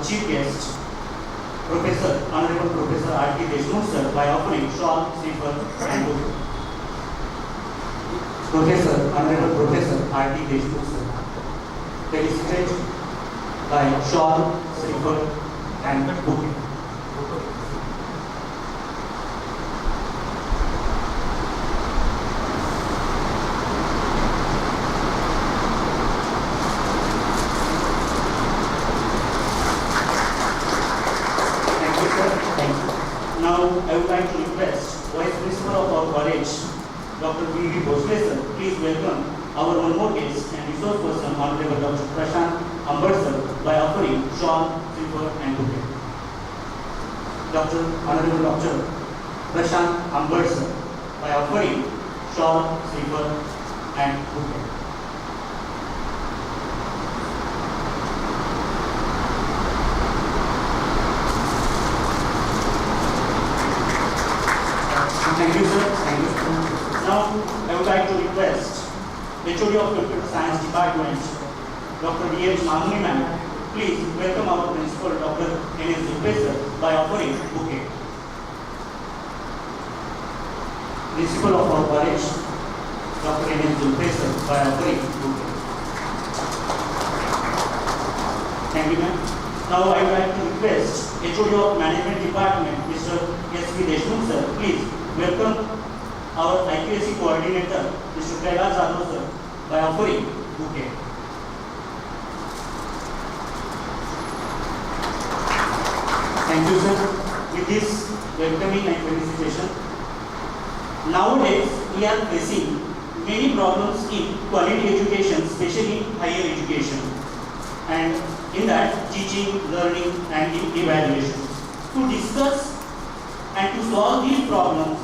chief guest, Honorable Professor R.T. Deshmukh sir, by offering shawl, slipper and book. Honorable Professor R.T. Deshmukh sir, felicitate by shawl, slipper and book. Now, I would like to request Vice Principal of our college, Dr. V.V. Bhosle sir, please welcome our one more guest and resource person, Honorable Dr. Prashant Ambar sir, by offering shawl, slipper and bouquet. Honorable Dr. Prashant Ambar sir, by offering shawl, slipper and bouquet. Thank you, sir. Thank you. Now, I would like to request HOD of Computer Science Department, Dr. D.H. Mamuni ma'am, please welcome our principal, Dr. N.S. Professor, by offering bouquet. Principal of our college, Dr. N.S. Professor, by offering bouquet. Thank you, ma'am. Now, I would like to request HOD of Management Department, Mr. S.V. Deshmukh sir, please welcome our IQAC coordinator, Mr. Peos sir, by offering bouquet. Thank you, sir. With this welcoming and felicitation. Nowadays, we are facing many problems in quality education, especially higher education, and in that teaching, learning, and in evaluation. To discuss and to solve these problems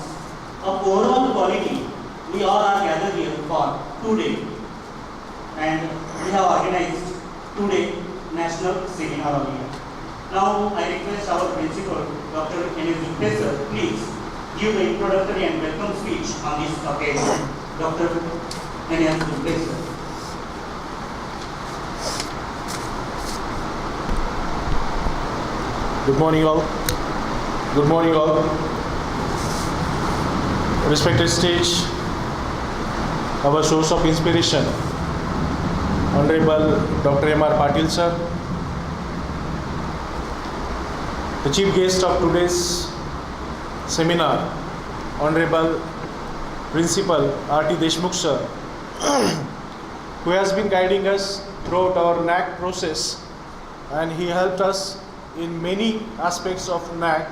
of overall quality, we all are gathered here for today, and we have organized today national seminar of the year. Now I request our principal, Dr. N.S. Professor, please give the introductory and welcome speech on this occasion. Dr. N.S. Professor. Good morning all. Good morning all. Respected stage, our source of inspiration, Honorable Dr. M.R. Patil sir, the chief guest of today's seminar, Honorable Principal R.T. Deshmukh sir, who has been guiding us throughout our NAAC process, and he helped us in many aspects of NAAC.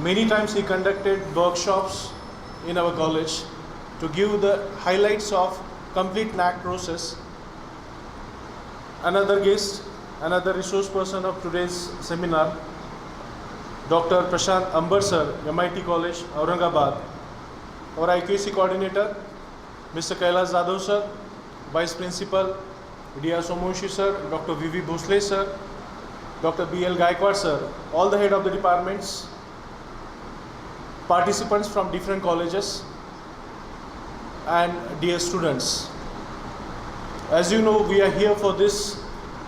Many times he conducted workshops in our college to give the highlights of complete NAAC process. Another guest, another resource person of today's seminar, Dr. Prashant Ambar sir, MIT College, Aurangabad. Our IQAC coordinator, Mr. Kailash Jadhav sir, Vice Principal, D.R. Somoshi sir, Dr. V.V. Bhosle sir, Dr. B.L. Gaikwad sir, all the head of the departments, participants from different colleges, and dear students. As you know, we are here for this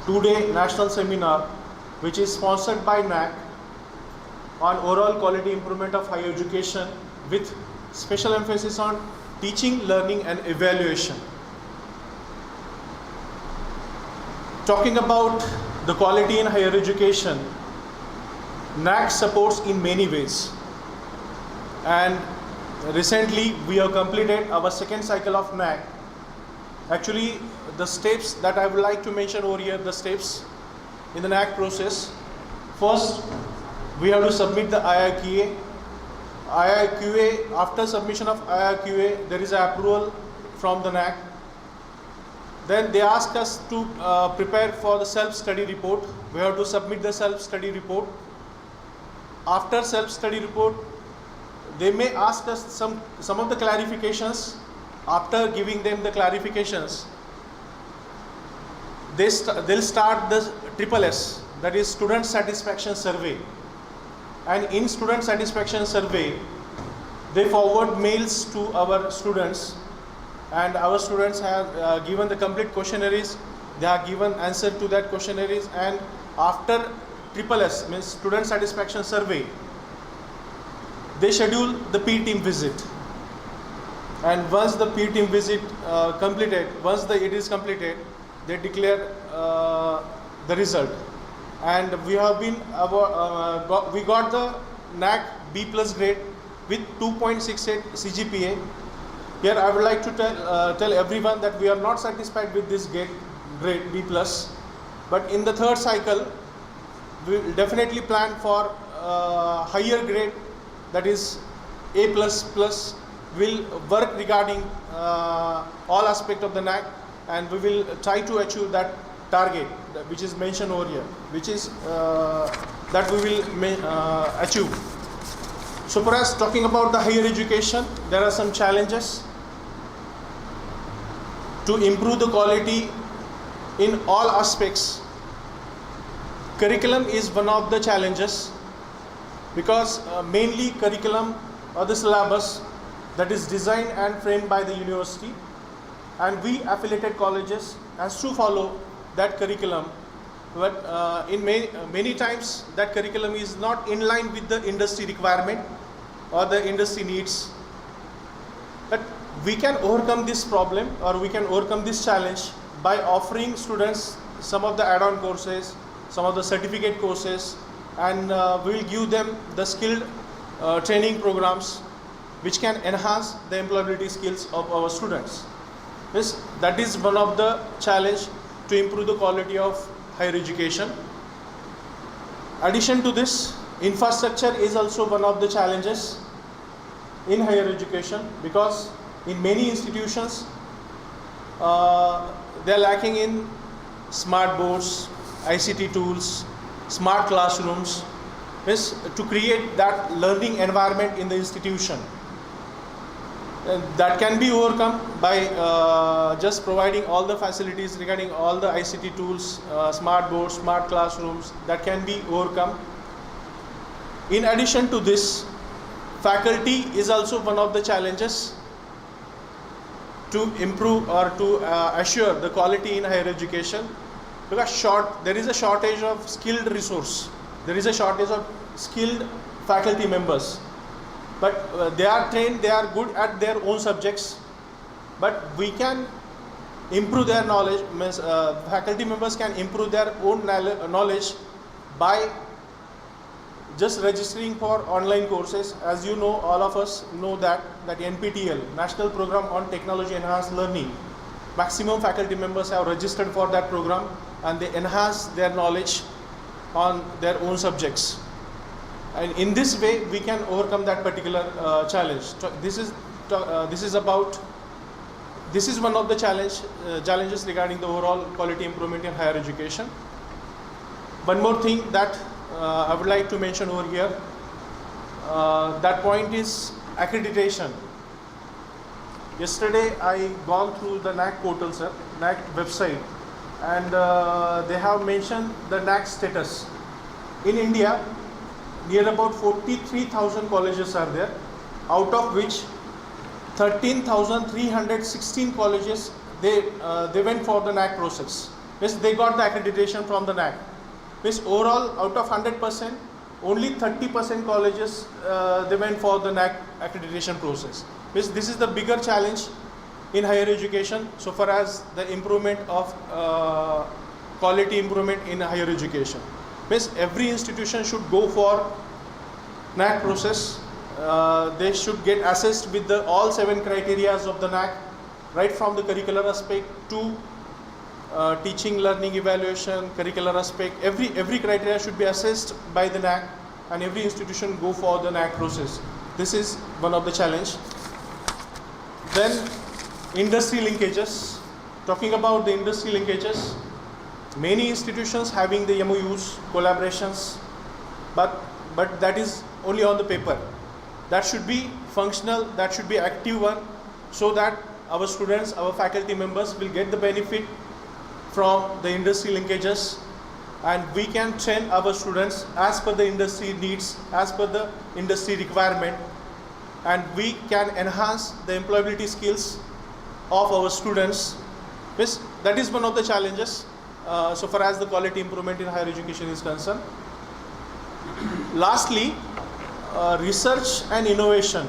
two-day national seminar, which is sponsored by NAAC on overall quality improvement of higher education with special emphasis on teaching, learning, and evaluation. Talking about the quality in higher education, NAAC supports in many ways. And recently we have completed our second cycle of NAAC. Actually, the steps that I would like to mention over here, the steps in the NAAC process. First, we have to submit the IIQA. IIQA, after submission of IIQA, there is an approval from the NAAC. Then they ask us to prepare for the self-study report. We have to submit the self-study report. After self-study report, they may ask us some of the clarifications. After giving them the clarifications, they'll start the SSS, that is Student Satisfaction Survey. And in Student Satisfaction Survey, they forward mails to our students, and our students have given the complete questionnaires. They have given answer to that questionnaires, and after SSS, means Student Satisfaction Survey, they schedule the P team visit. And once the P team visit it is completed, they declare the result. And we have been we got the NAAC B+ grade with 2.68 CGPA. Here I would like to tell everyone that we are not satisfied with this grade B+, but in the third cycle we will definitely plan for higher grade, that is A++. Will work regarding all aspects of the NAAC, and we will try to achieve that target which is mentioned over here, which is that we will achieve. So for us, talking about the higher education, there are some challenges to improve the quality in all aspects. Curriculum is one of the challenges, because mainly curriculum or the syllabus that is designed and framed by the university, and we affiliated colleges has to follow that curriculum, but in many times that curriculum is not in line with the industry requirement or the industry needs. But we can overcome this problem, or we can overcome this challenge by offering students some of the add-on courses, some of the certificate courses, and we will give them the skilled training programs which can enhance the employability skills of our students. Yes, that is one of the challenge to improve the quality of higher education. Addition to this, infrastructure is also one of the challenges in higher education, because in many institutions they are lacking in smart boards, ICT tools, smart classrooms, yes, to create that learning environment in the institution. And that can be overcome by just providing all the facilities regarding all the ICT tools, smart boards, smart classrooms, that can be overcome. In addition to this, faculty is also one of the challenges to improve or to assure the quality in higher education, because there is a shortage of skilled resource, there is a shortage of skilled faculty members. But they are trained, they are good at their own subjects, but we can improve their knowledge, faculty members can improve their own knowledge by just registering for online courses. As you know, all of us know that NPTEL, National Program on Technology Enhanced Learning, maximum faculty members have registered for that program, and they enhance their knowledge on their own subjects. And in this way, we can overcome that particular challenge. This is one of the challenges regarding the overall quality improvement in higher education. One more thing that I would like to mention over here, that point is accreditation. Yesterday, I gone through the NAAC portal, sir, NAAC website, and they have mentioned the NAAC status. In India, near about 43,000 colleges are there, out of which 13,316 colleges they went for the NAAC process. Means they got the accreditation from the NAAC. Means overall, out of 100%, only 30% colleges they went for the NAAC accreditation process. Means this is the bigger challenge in higher education so far as the improvement of quality improvement in higher education. Means every institution should go for NAAC process. They should get assessed with all 7 criteria of the NAAC, right from the curricular aspect to teaching, learning, evaluation, curricular aspect. Every criteria should be assessed by the NAAC, and every institution go for the NAAC process. This is one of the challenge. Then industry linkages. Talking about the industry linkages, many institutions having the MOUs, collaborations, but that is only on the paper. That should be functional, that should be active one, so that our students, our faculty members will get the benefit from the industry linkages, and we can train our students as per the industry needs, as per the industry requirement, and we can enhance the employability skills of our students. That is one of the challenges. so far as the quality improvement in higher education is concerned. Lastly, research and innovation.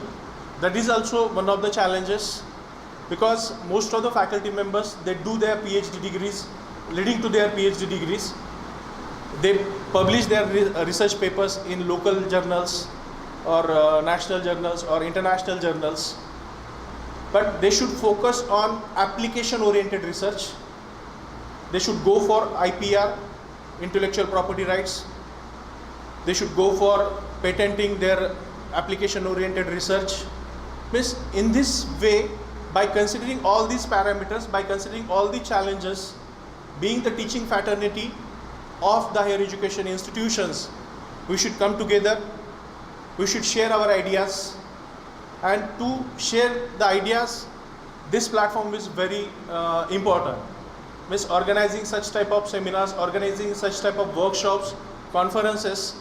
That is also one of the challenges, because most of the faculty members, they do their PhD degrees, leading to their PhD degrees. They publish their research papers in local journals or national journals or international journals. But they should focus on application-oriented research. They should go for IPR, intellectual property rights. They should go for patenting their application-oriented research. Means in this way, by considering all these parameters, by considering all the challenges, being the teaching fraternity of the higher education institutions, we should come together, we should share our ideas, and to share the ideas, this platform is very important. Means organizing such type of seminars, organizing such type of workshops, conferences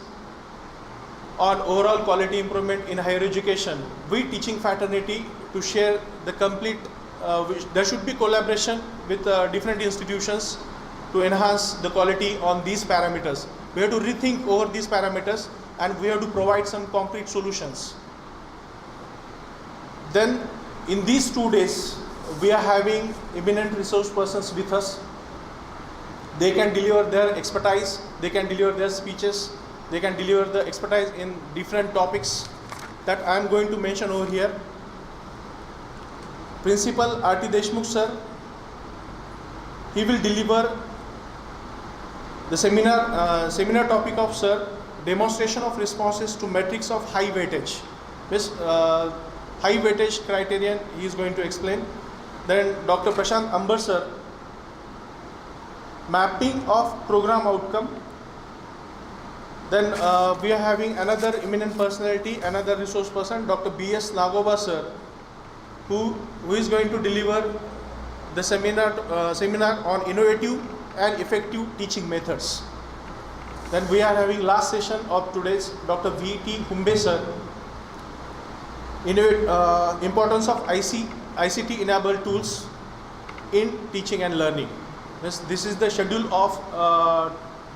on overall quality improvement in higher education. We teaching fraternity to share the complete, there should be collaboration with different institutions to enhance the quality on these parameters. We have to rethink over these parameters and we have to provide some concrete solutions. Then in these 2 days, we are having eminent resource persons with us. They can deliver their expertise, they can deliver their speeches, they can deliver the expertise in different topics that I am going to mention over here. Principal R.T. Deshmukh sir, he will deliver the seminar topic of sir, demonstration of responses to metrics of high weightage. This high weightage criterion he is going to explain. Then Dr. Prashant Ambar sir, mapping of program outcome. Then we are having another eminent personality, another resource person, Dr. B.S. Nagoba sir, who is going to deliver the seminar on innovative and effective teaching methods. Then we are having last session of today's Dr. V.T. Humbe sir, importance of ICT enabled tools in teaching and learning. This is the schedule of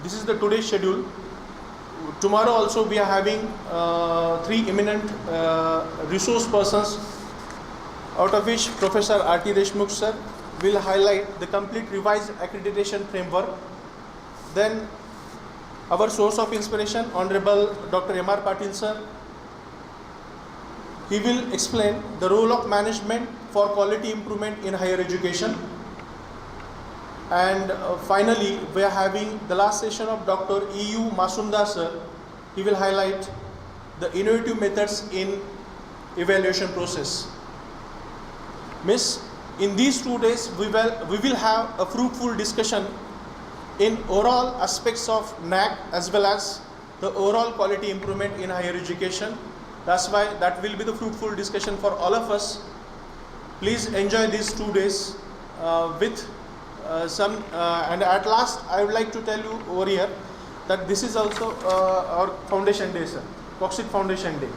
this is the today's schedule. Tomorrow also we are having 3 eminent resource persons, out of which Professor R.T. Deshmukh sir will highlight the complete revised accreditation framework. Then our source of inspiration, Honorable Dr. M.R. Patil sir, he will explain the role of management for quality improvement in higher education. And finally, we are having the last session of Dr. E.U. Masunda sir. He will highlight the innovative methods in evaluation process. Miss, in these 2 days, we will have a fruitful discussion in overall aspects of NAAC as well as the overall quality improvement in higher education. That's why that will be the fruitful discussion for all of us. Please enjoy these 2 days with and at last I would like to tell you over here that this is also our foundation day, sir, Coxit Foundation Day.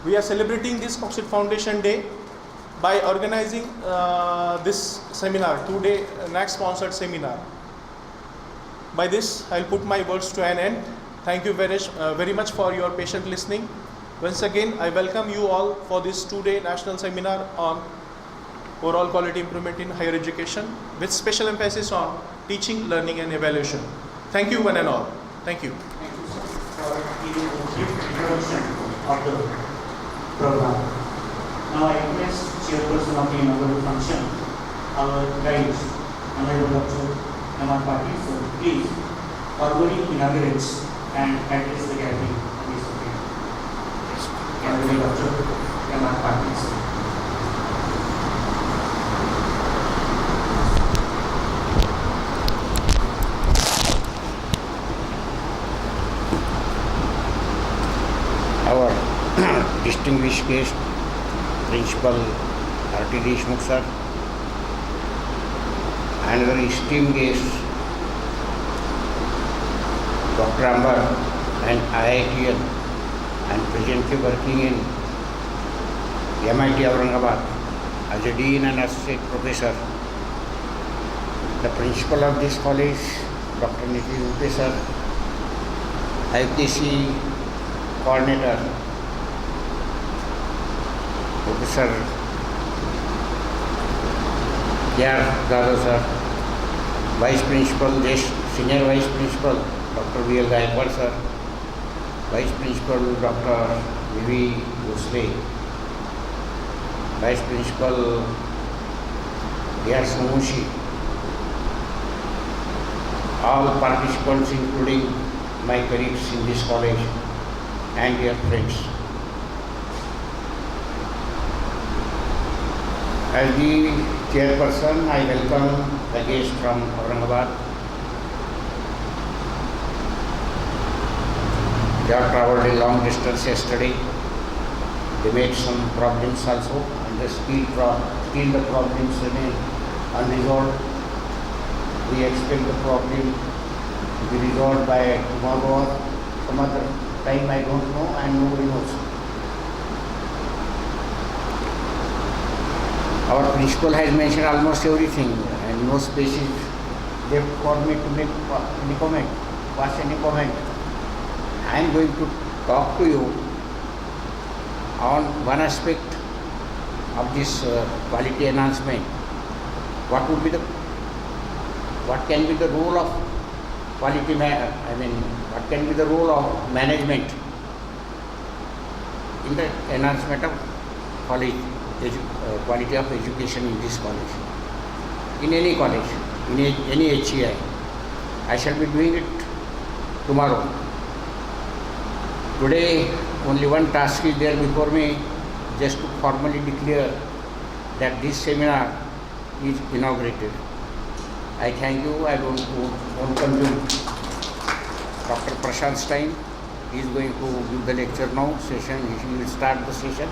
We are celebrating this Coxit Foundation Day by organizing this seminar, 2-day NAAC sponsored seminar. By this, I'll put my words to an end. Thank you very much for your patient listening. Once again, I welcome you all for this 2-day national seminar on overall quality improvement in higher education with special emphasis on teaching, learning and evaluation. Thank you one and all. Thank you. Thank you, sir, for giving a brief introduction of the program. Now I request Chairperson of the Inaugural Function, our guide, Honorable Dr. M.R. Patil, sir, please formally inaugurate and address the gathering on this occasion. Honorable Dr. M.R. Patil, sir. Our distinguished guest, Principal R.T. Deshmukh sir, and our esteemed guests, Dr. Ambar, and IITian, and presently working in MIT Aurangabad as a Dean and Associate Professor. The Principal of this college, Dr. Nitin Upe sir, IFDC coordinator, Professor K.R. Dada sir, Vice Principal, Senior Vice Principal, Dr. V.L. Gaikwad sir, Vice Principal, Dr. V.V. Bhosle, Vice Principal, D.R. Somushi, all participants including my colleagues in this college and dear friends. As the chairperson, I welcome the guests from Aurangabad. They have travelled a long distance yesterday. They made some problems also, and still the problems remain unresolved. We expect the problem to be resolved by tomorrow or some other time, I don't know, and nobody knows. Our principal has mentioned almost everything, and no space is left for me to make any comment, pass any comment. I am going to talk to you on one aspect of this quality enhancement. What can be the role of quality? What can be the role of management in the enhancement of college quality of education in this college, in any college, in any HEI. I shall be doing it tomorrow. Today, only one task is there before me, just to formally declare that this seminar is inaugurated. I thank you. I won't consume Dr. Prashant's time. He is going to give the lecture now, session. He will start the session.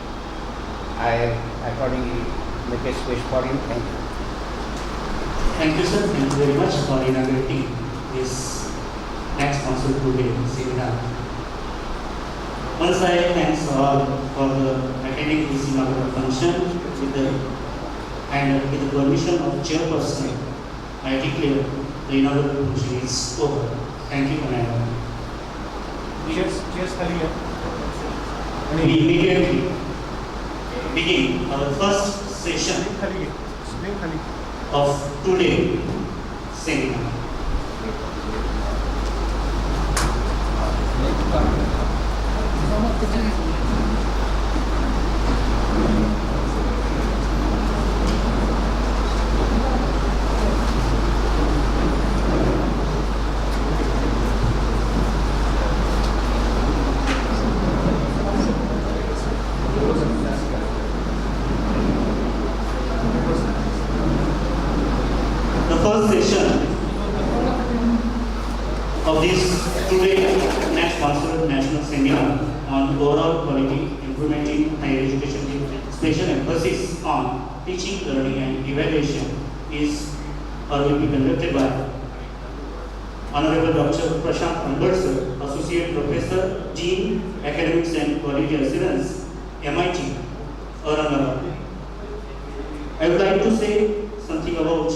I accordingly make a space for him. Thank you. Thank you, sir. Thank you very much for inaugurating this next council today seminar. Once I thanks all for attending this inaugural function with the permission of chairperson, I declare the inaugural function is over. Thank you, Anand. We immediately begin our first session of today's seminar. The first session of this today next sponsored national seminar on overall quality improvement in higher education with special emphasis on teaching, learning and evaluation is or will be conducted by Honorable Dr. Prashant Ambad sir, Associate Professor, Dean, Academics and Quality Assurance, MIT, Aurangabad. I would like to say something about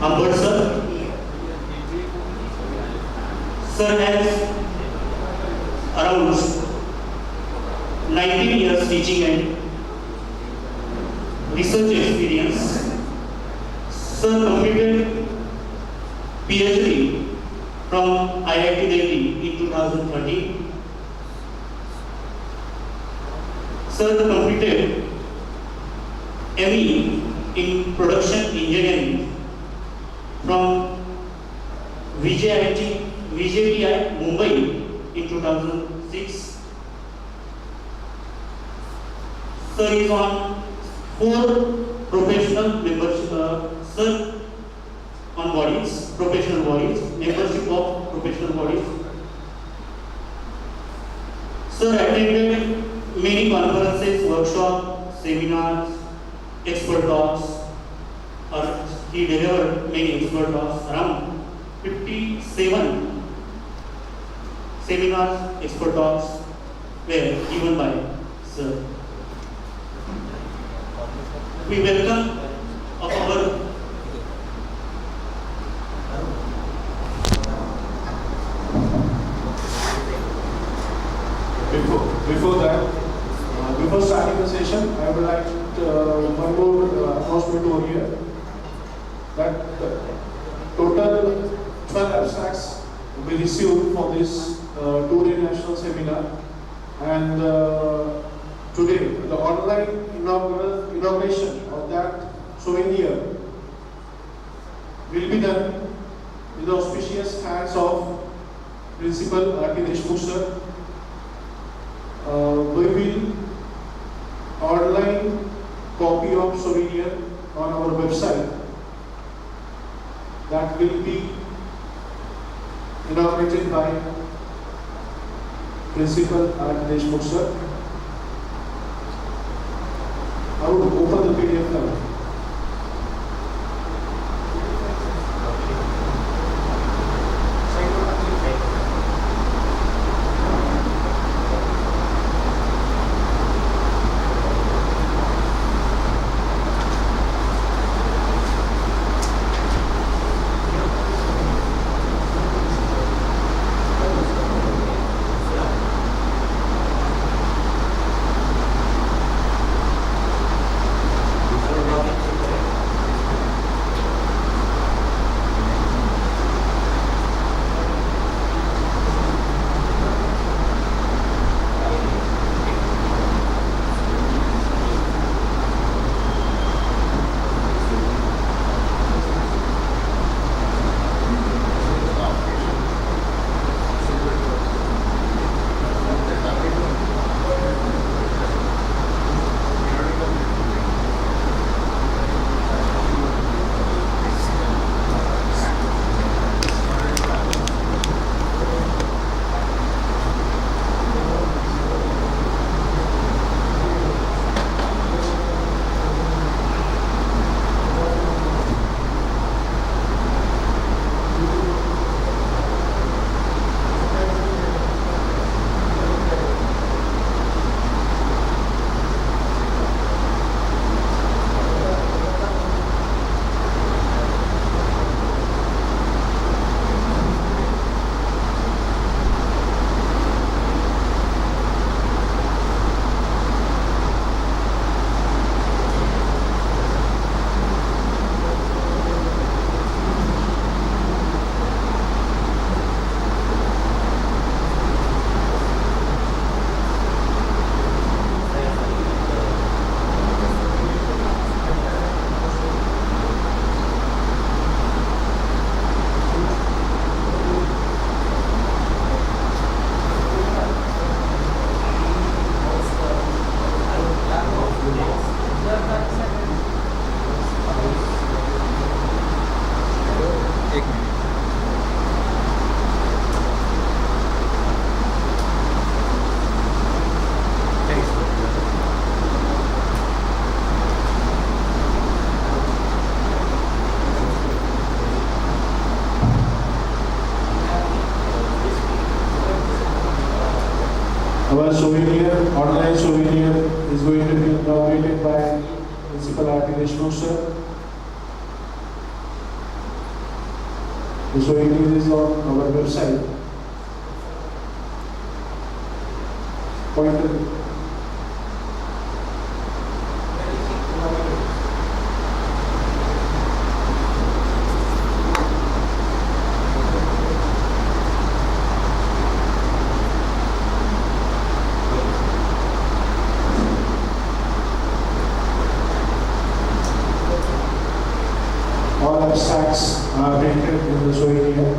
Ambad sir. Sir has around 19 years teaching and research experience. Sir completed PhD from IIT Delhi in 2013. Sir completed ME in Production Engineering from VJTI Mumbai in 2006. Sir is on 4 professional membership, sir on bodies, professional bodies, membership of professional bodies. Sir attended many conferences, workshops, seminars, expert talks, or he delivered many expert talks, around 57 seminars, expert talks were given by sir. We welcome of our Before starting the session, I would like one more announcement over here that the total 12 abstracts will be received for this two-day national seminar, and today the online inauguration of that souvenir will be done with the auspicious hands of Principal R.K. Deshmukh sir. We will online copy of souvenir on our website that will be inaugurated by Principal R.K. Deshmukh sir. I would open the PDF now. Our souvenir, online souvenir is going to be inaugurated by Principal R.K. Deshmukh sir. The souvenir is on our website. Pointer. All abstracts are printed in the souvenir.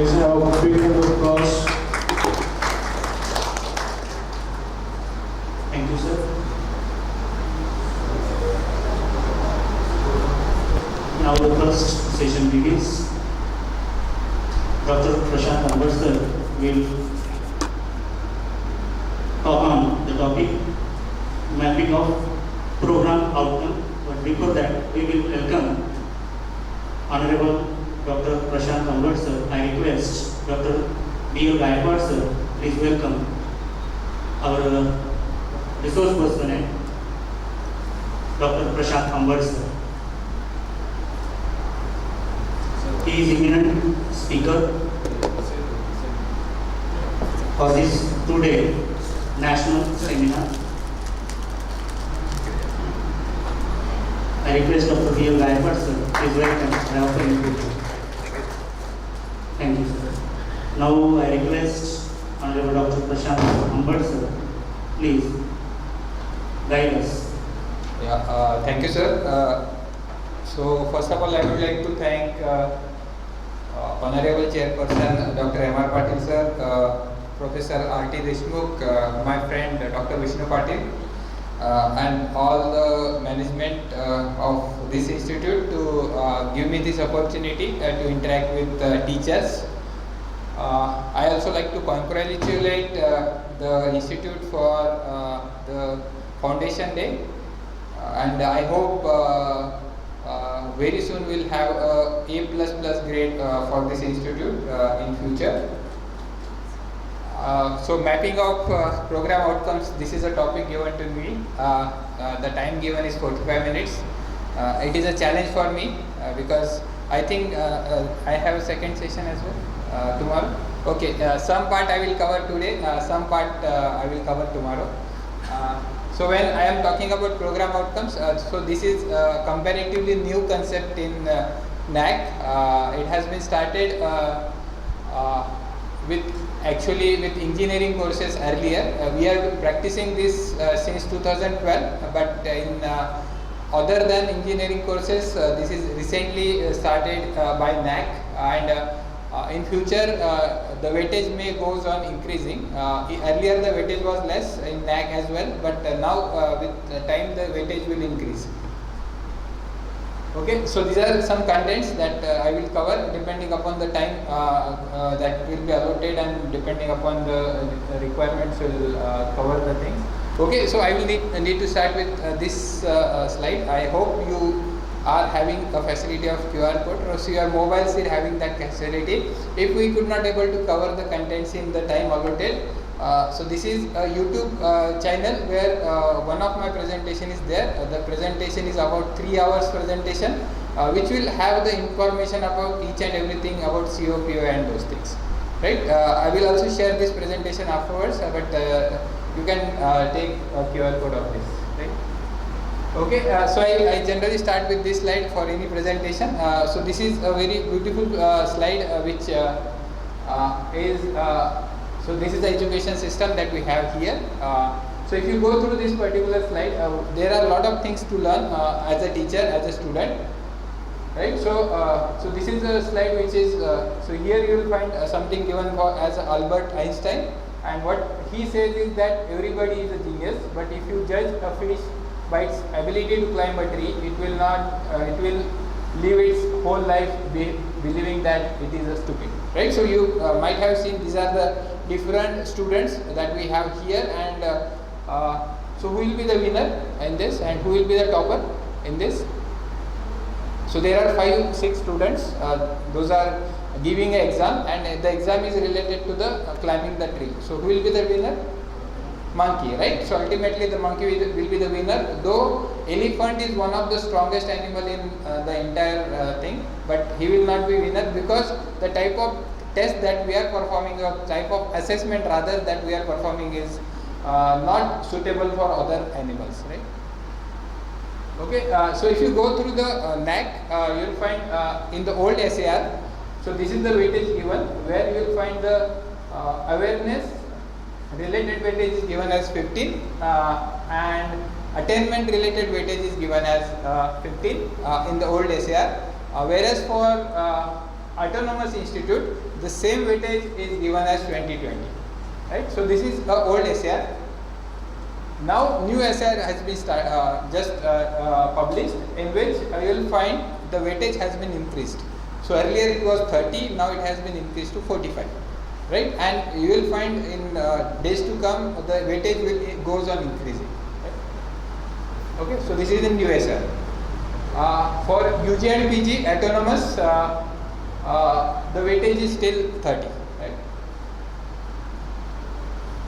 Please have a big round of applause. Thank you, sir. Now the first session begins. Dr. Prashant Ambassador will talk on the topic mapping of program outcome. But before that, we will welcome Honorable Dr. Prashant Ambassador. I request Dr. B.O. Gaikwad sir, please welcome our resource person, Dr. Prashant Ambassador. He is eminent speaker for this 2-day national seminar. I request Dr. B.O. Gaikwad sir, please welcome. I offer you. Thank you, sir. Now I request Honorable Dr. Prashant Ambassador, please guide us. Yeah, thank you, sir. So first of all, I would like to thank Honorable Chairperson Dr. M.R. Patil sir, Professor R.T. Deshmukh, my friend Dr. Vishnu Patil, and all the management of this institute to give me this opportunity to interact with teachers. I also like to congratulate the institute for the Foundation Day, and I hope very soon we'll have A++ grade for this institute in future. So mapping of program outcomes, this is a topic given to me. The time given is 45 minutes. It is a challenge for me because I think I have a second session as well tomorrow. Okay, some part I will cover today, some part I will cover tomorrow. So when I am talking about program outcomes, so this is comparatively new concept in NAAC. It has been started with engineering courses earlier. We are practicing this since 2012, but in other than engineering courses, this is recently started by NAAC, and in future the weightage may goes on increasing. Earlier the weightage was less in NAAC as well, but now with time the weightage will increase. Okay, so these are some contents that I will cover depending upon the time that will be allotted, and depending upon the requirements will cover the things. Okay, so I will need to start with this slide. I hope you are having a facility of QR code, or so your mobiles are having that facility. If we could not able to cover the contents in the time allotted, so this is a YouTube channel where one of my presentation is there. The presentation is about 3 hours presentation, which will have the information about each and everything about CO, PO and those things. Right? I will also share this presentation afterwards, but you can take a QR code of this. Right? Okay, so I generally start with this slide for any presentation. So this is a very beautiful slide which is so this is the education system that we have here. So if you go through this particular slide, there are a lot of things to learn as a teacher, as a student, right? So so this is a slide which is so here you will find something given for as Albert Einstein, and what he says is that everybody is a genius, but if you judge a fish by its ability to climb a tree, it will not it will live its whole life believing that it is a stupid, right? So you might have seen these are the different students that we have here, and so who will be the winner in this, and who will be the topper in this? So there are 5-6 students, those are giving an exam, and the exam is related to the climbing the tree. So who will be the winner? Monkey, right? So ultimately the monkey will be the winner, though elephant is one of the strongest animal in the entire thing, but he will not be winner because the type of test that we are performing, or type of assessment rather that we are performing is not suitable for other animals, right? Okay, so if you go through the NAAC, you will find in the old SAR, so this is the weightage given, where you will find the awareness related weightage is given as 15, and attainment related weightage is given as 15 in the old SAR, whereas for autonomous institute, the same weightage is given as 2020, right? So this is a old SAR. Now new SAR has been published, in which you will find the weightage has been increased. So earlier it was 30, now it has been increased to 45, right? And you will find in days to come the weightage goes on increasing. Right? Okay, so this is in new SAR. For UG and PG autonomous, the weightage is still 30, right?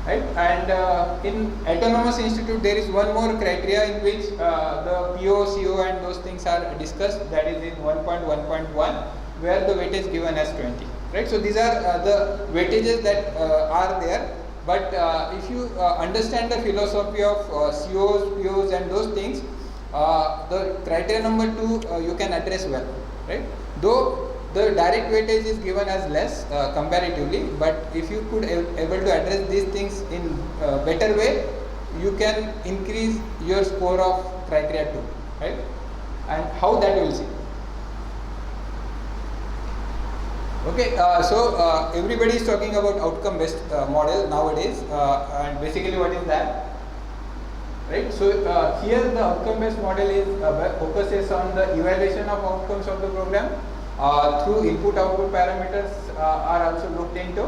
Right? And in autonomous institute there is one more criteria in which the PO, CO and those things are discussed, that is in 1.1.1, where the weightage given as 20, right? So these are the weightages that are there, but if you understand the philosophy of COs, POs and those things, the criteria number 2 you can address well, right? Though the direct weightage is given as less comparatively, but if you could able to address these things in better way, you can increase your score of criteria 2, right? And how that you will see. Okay, so everybody is talking about outcome based model nowadays, and basically what is that? Right, so here the outcome based model is focuses on the evaluation of outcomes of the program through input output parameters are also looked into,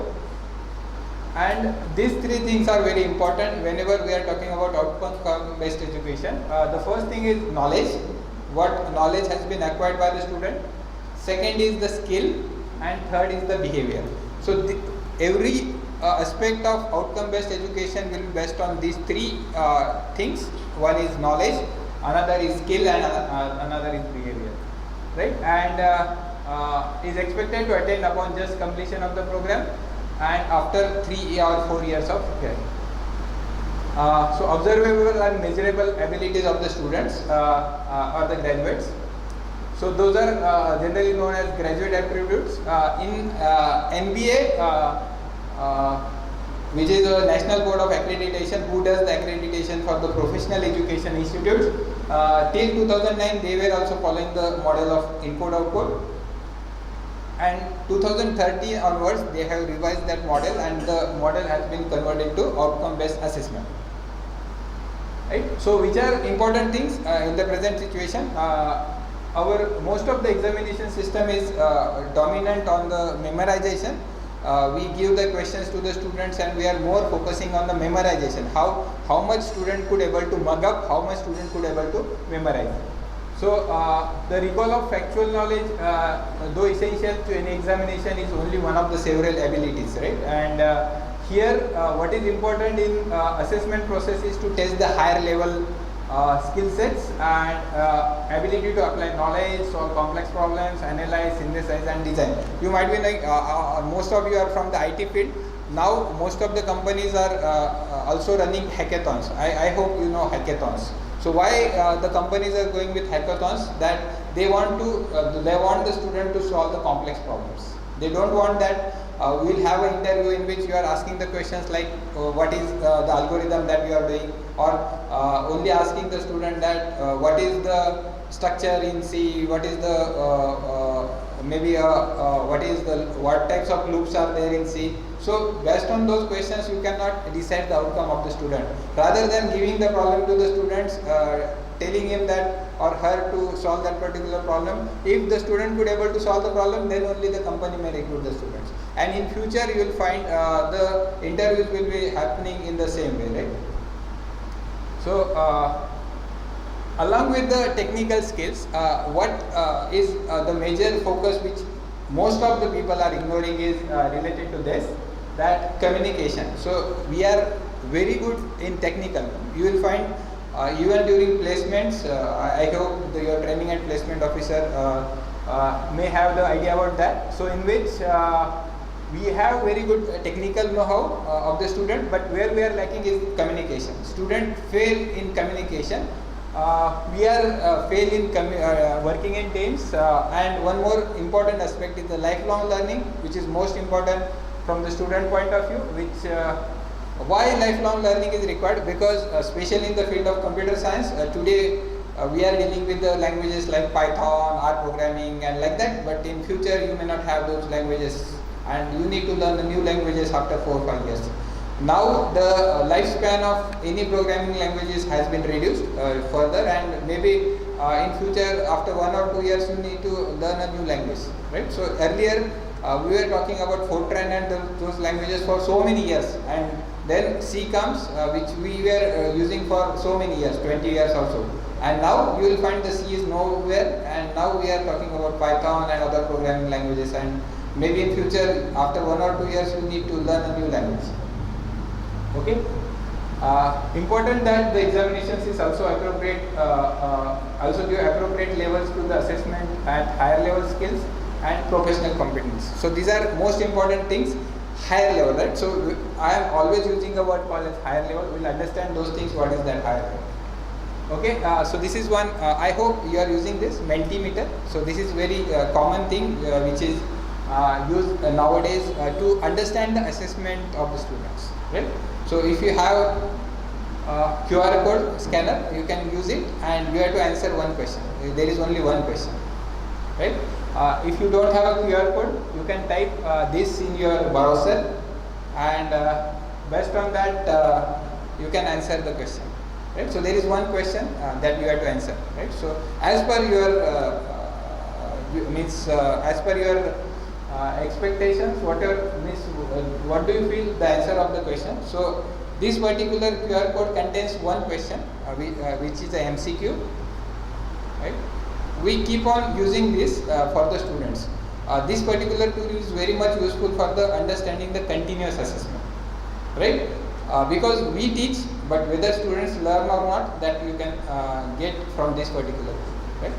and these three things are very important whenever we are talking about outcome based education. The first thing is knowledge, what knowledge has been acquired by the student. Second is the skill, and third is the behavior. So every aspect of outcome based education will be based on these three things. One is knowledge, another is skill, and another is behavior, right? And is expected to attain upon just completion of the program and after 3 or 4 years of care. So observable and measurable abilities of the students or the graduates. So those are generally known as graduate attributes. In NBA, which is the National Board of Accreditation, who does the accreditation for the professional education institutes, till 2009 they were also following the model of input-output, and 2030 onwards they have revised that model, and the model has been converted to outcome-based assessment. Right? So which are important things in the present situation? Most of the examination system is dominant on the memorization. We give the questions to the students and we are more focusing on the memorization. How much student could able to mug up, how much student could able to memorize. So the recall of factual knowledge, though essential to any examination, is only one of the several abilities, right? And here what is important in assessment process is to test the higher level skill sets and ability to apply knowledge, solve complex problems, analyze, synthesize and design. You might be like, most of you are from the IT field. Now most of the companies are also running hackathons. I hope you know hackathons. So why the companies are going with hackathons? That they want the student to solve the complex problems. They don't want that we will have an interview in which you are asking the questions like what is the algorithm that you are doing, or only asking the student that what is the structure in C, what is the what types of loops are there in C. So based on those questions you cannot decide the outcome of the student. Rather than giving the problem to the students, telling him that or her to solve that particular problem, if the student could able to solve the problem, then only the company may recruit the students. And in future you will find the interviews will be happening in the same way, right? So along with the technical skills, what is the major focus which most of the people are ignoring is related to this, that communication. So we are very good in technical. You will find even during placements, I hope your training and placement officer may have the idea about that. So in which we have very good technical know-how of the student, but where we are lacking is communication. Student fail in communication. We are fail in working in teams, and one more important aspect is the lifelong learning, which is most important from the student point of view. Which why lifelong learning is required? Because especially in the field of computer science, today we are dealing with the languages like Python, R programming and like that, but in future you may not have those languages and you need to learn the new languages after 4 or 5 years. Now the lifespan of any programming languages has been reduced further, and maybe in future after 1 or 2 years you need to learn a new language, right? So earlier we were talking about Fortran and those languages for so many years, and then C comes which we were using for so many years, 20 years or so, and now you will find the C is nowhere, and now we are talking about Python and other programming languages, and maybe in future after 1 or 2 years you need to learn a new language. Okay. Important that the examinations is also appropriate, also give appropriate levels to the assessment at higher level skills and professional competence. So these are most important things, higher level, right? So I am always using a word called as higher level. We'll understand those things, what is that higher level. Okay, so this is one, I hope you are using this Mentimeter. So this is very common thing which is used nowadays to understand the assessment of the students, right? So if you have QR code scanner, you can use it and you have to answer one question. There is only one question, right? If you don't have a QR code, you can type this in your browser, and based on that you can answer the question, right? So there is one question that you have to answer, right? So as per your as per your expectations, whatever what do you feel the answer of the question? So this particular QR code contains one question which is a MCQ, right? We keep on using this for the students. This particular tool is very much useful for the understanding the continuous assessment, right? Because we teach, but whether students learn or not, that you can get from this particular tool, right?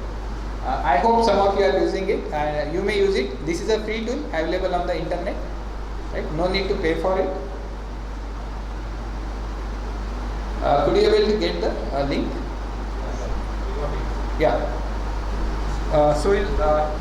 I hope some of you are using it, and you may use it. This is a free tool available on the internet, right? No need to pay for it. Could you able to get the link? Yeah. So we'll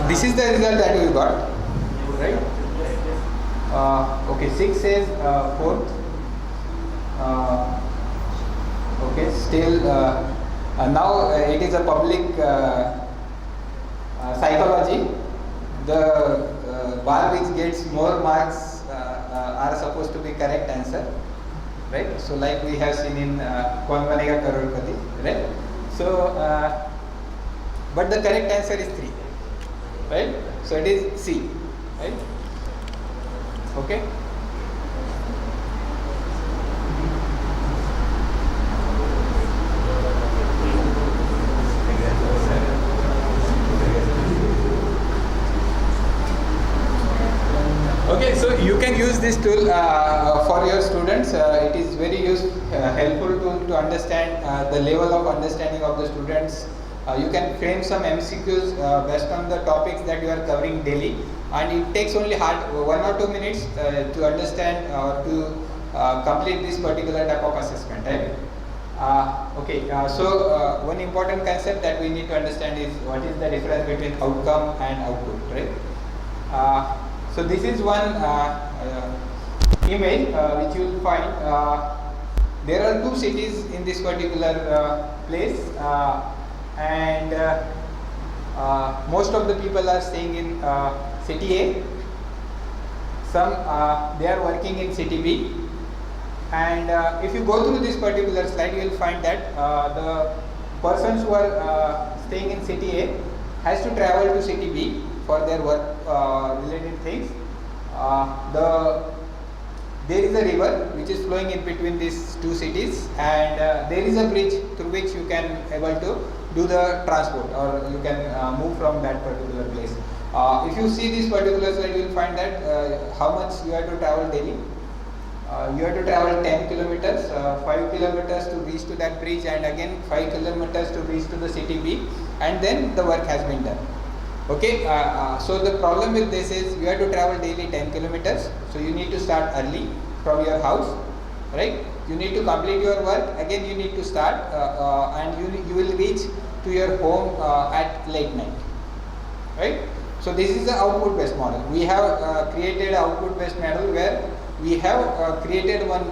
this is the result that we got, right? Okay, 6 says 4th. Okay, still now it is a public psychology. bar which gets more marks are supposed to be correct answer, right? So like we have seen in Kaun Banega Crorepati, right? So but the correct answer is 3, right? So it is C, right? Okay. Okay, so you can use this tool for your students. It is very helpful tool to understand the level of understanding of the students. You can frame some MCQs based on the topics that you are covering daily, and it takes only 1 or 2 minutes to understand or to complete this particular type of assessment, right? So one important concept that we need to understand is what is the difference between outcome and output, right? So this is one image which you will find. There are 2 cities in this particular place, and most of the people are staying in city A. Some they are working in city B. And if you go through this particular slide, you will find that the persons who are staying in city A has to travel to city B for their work related things. There is a river which is flowing in between these 2 cities, and there is a bridge through which you can able to do the transport, or you can move from that particular place. If you see this particular slide, you will find that how much you have to travel daily. You have to travel 10 kilometers, 5 kilometers to reach to that bridge, and again 5 kilometers to reach to the city B, and then the work has been done. Okay, so the problem with this is you have to travel daily 10 kilometers, so you need to start early from your house, right? You need to complete your work, again you need to start and you will reach to your home at late night, right? So this is the output based model. We have created output based model where we have created one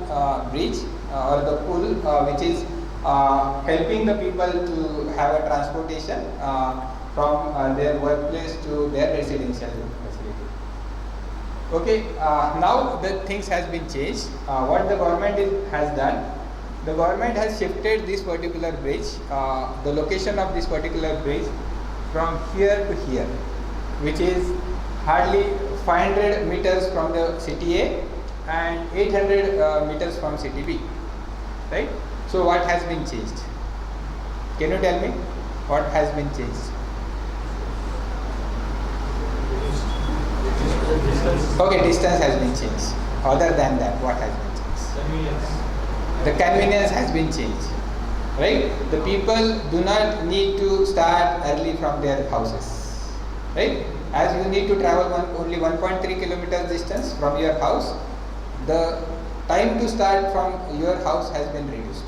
bridge or the pool which is helping the people to have a transportation from their workplace to their residential facility. Okay, now the things has been changed. What the government has done, the government has shifted this particular bridge, the location of this particular bridge from here to here, which is hardly 500 meters from the city A and 800 meters from city B, right? So what has been changed? Can you tell me what has been changed? Okay, distance has been changed. Other than that, what has been changed? Convenience. The convenience has been changed, right? The people do not need to start early from their houses, right? As you need to travel only 1.3 kilometers distance from your house, the time to start from your house has been reduced.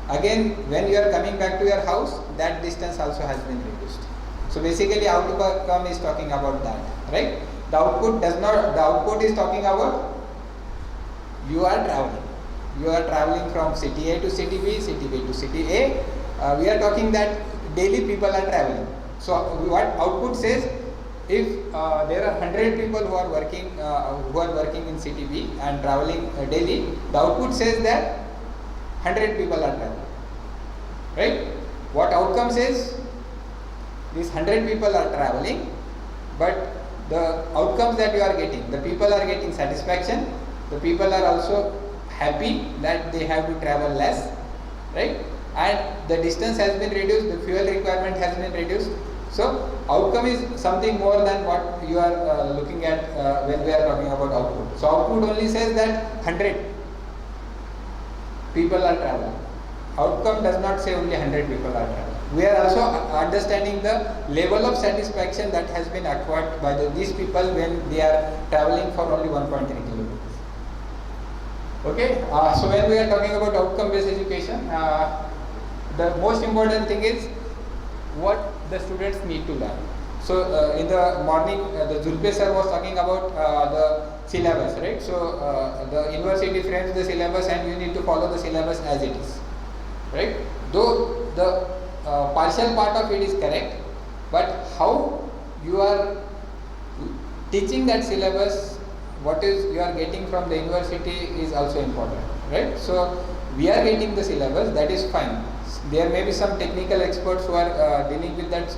Again, when you are coming back to your house, that distance also has been reduced. So basically, outcome is talking about that, right? The output does not. The output is talking about you are traveling. You are traveling from city A to city B, city B to city A. We are talking that daily people are traveling. So what output says? If there are 100 people who are working in city B and traveling daily, the output says that 100 people are traveling, right? What outcome says? These 100 people are traveling, but the outcomes that you are getting, the people are getting satisfaction, the people are also happy that they have to travel less, right? And the distance has been reduced, the fuel requirement has been reduced. So outcome is something more than what you are looking at when we are talking about output. So output only says that 100 people are traveling. Outcome does not say only 100 people are traveling. We are also understanding the level of satisfaction that has been acquired by these people when they are traveling for only 1.3 kilometers. Okay, so when we are talking about outcome based education, the most important thing is what the students need to learn. So in the morning, the Zulpe sir was talking about the syllabus, right? So the university frames the syllabus and you need to follow the syllabus as it is, right? Though the partial part of it is correct, but how you are teaching that syllabus, what is you are getting from the university is also important, right? So we are getting the syllabus, that is fine. There may be some technical experts who are dealing with that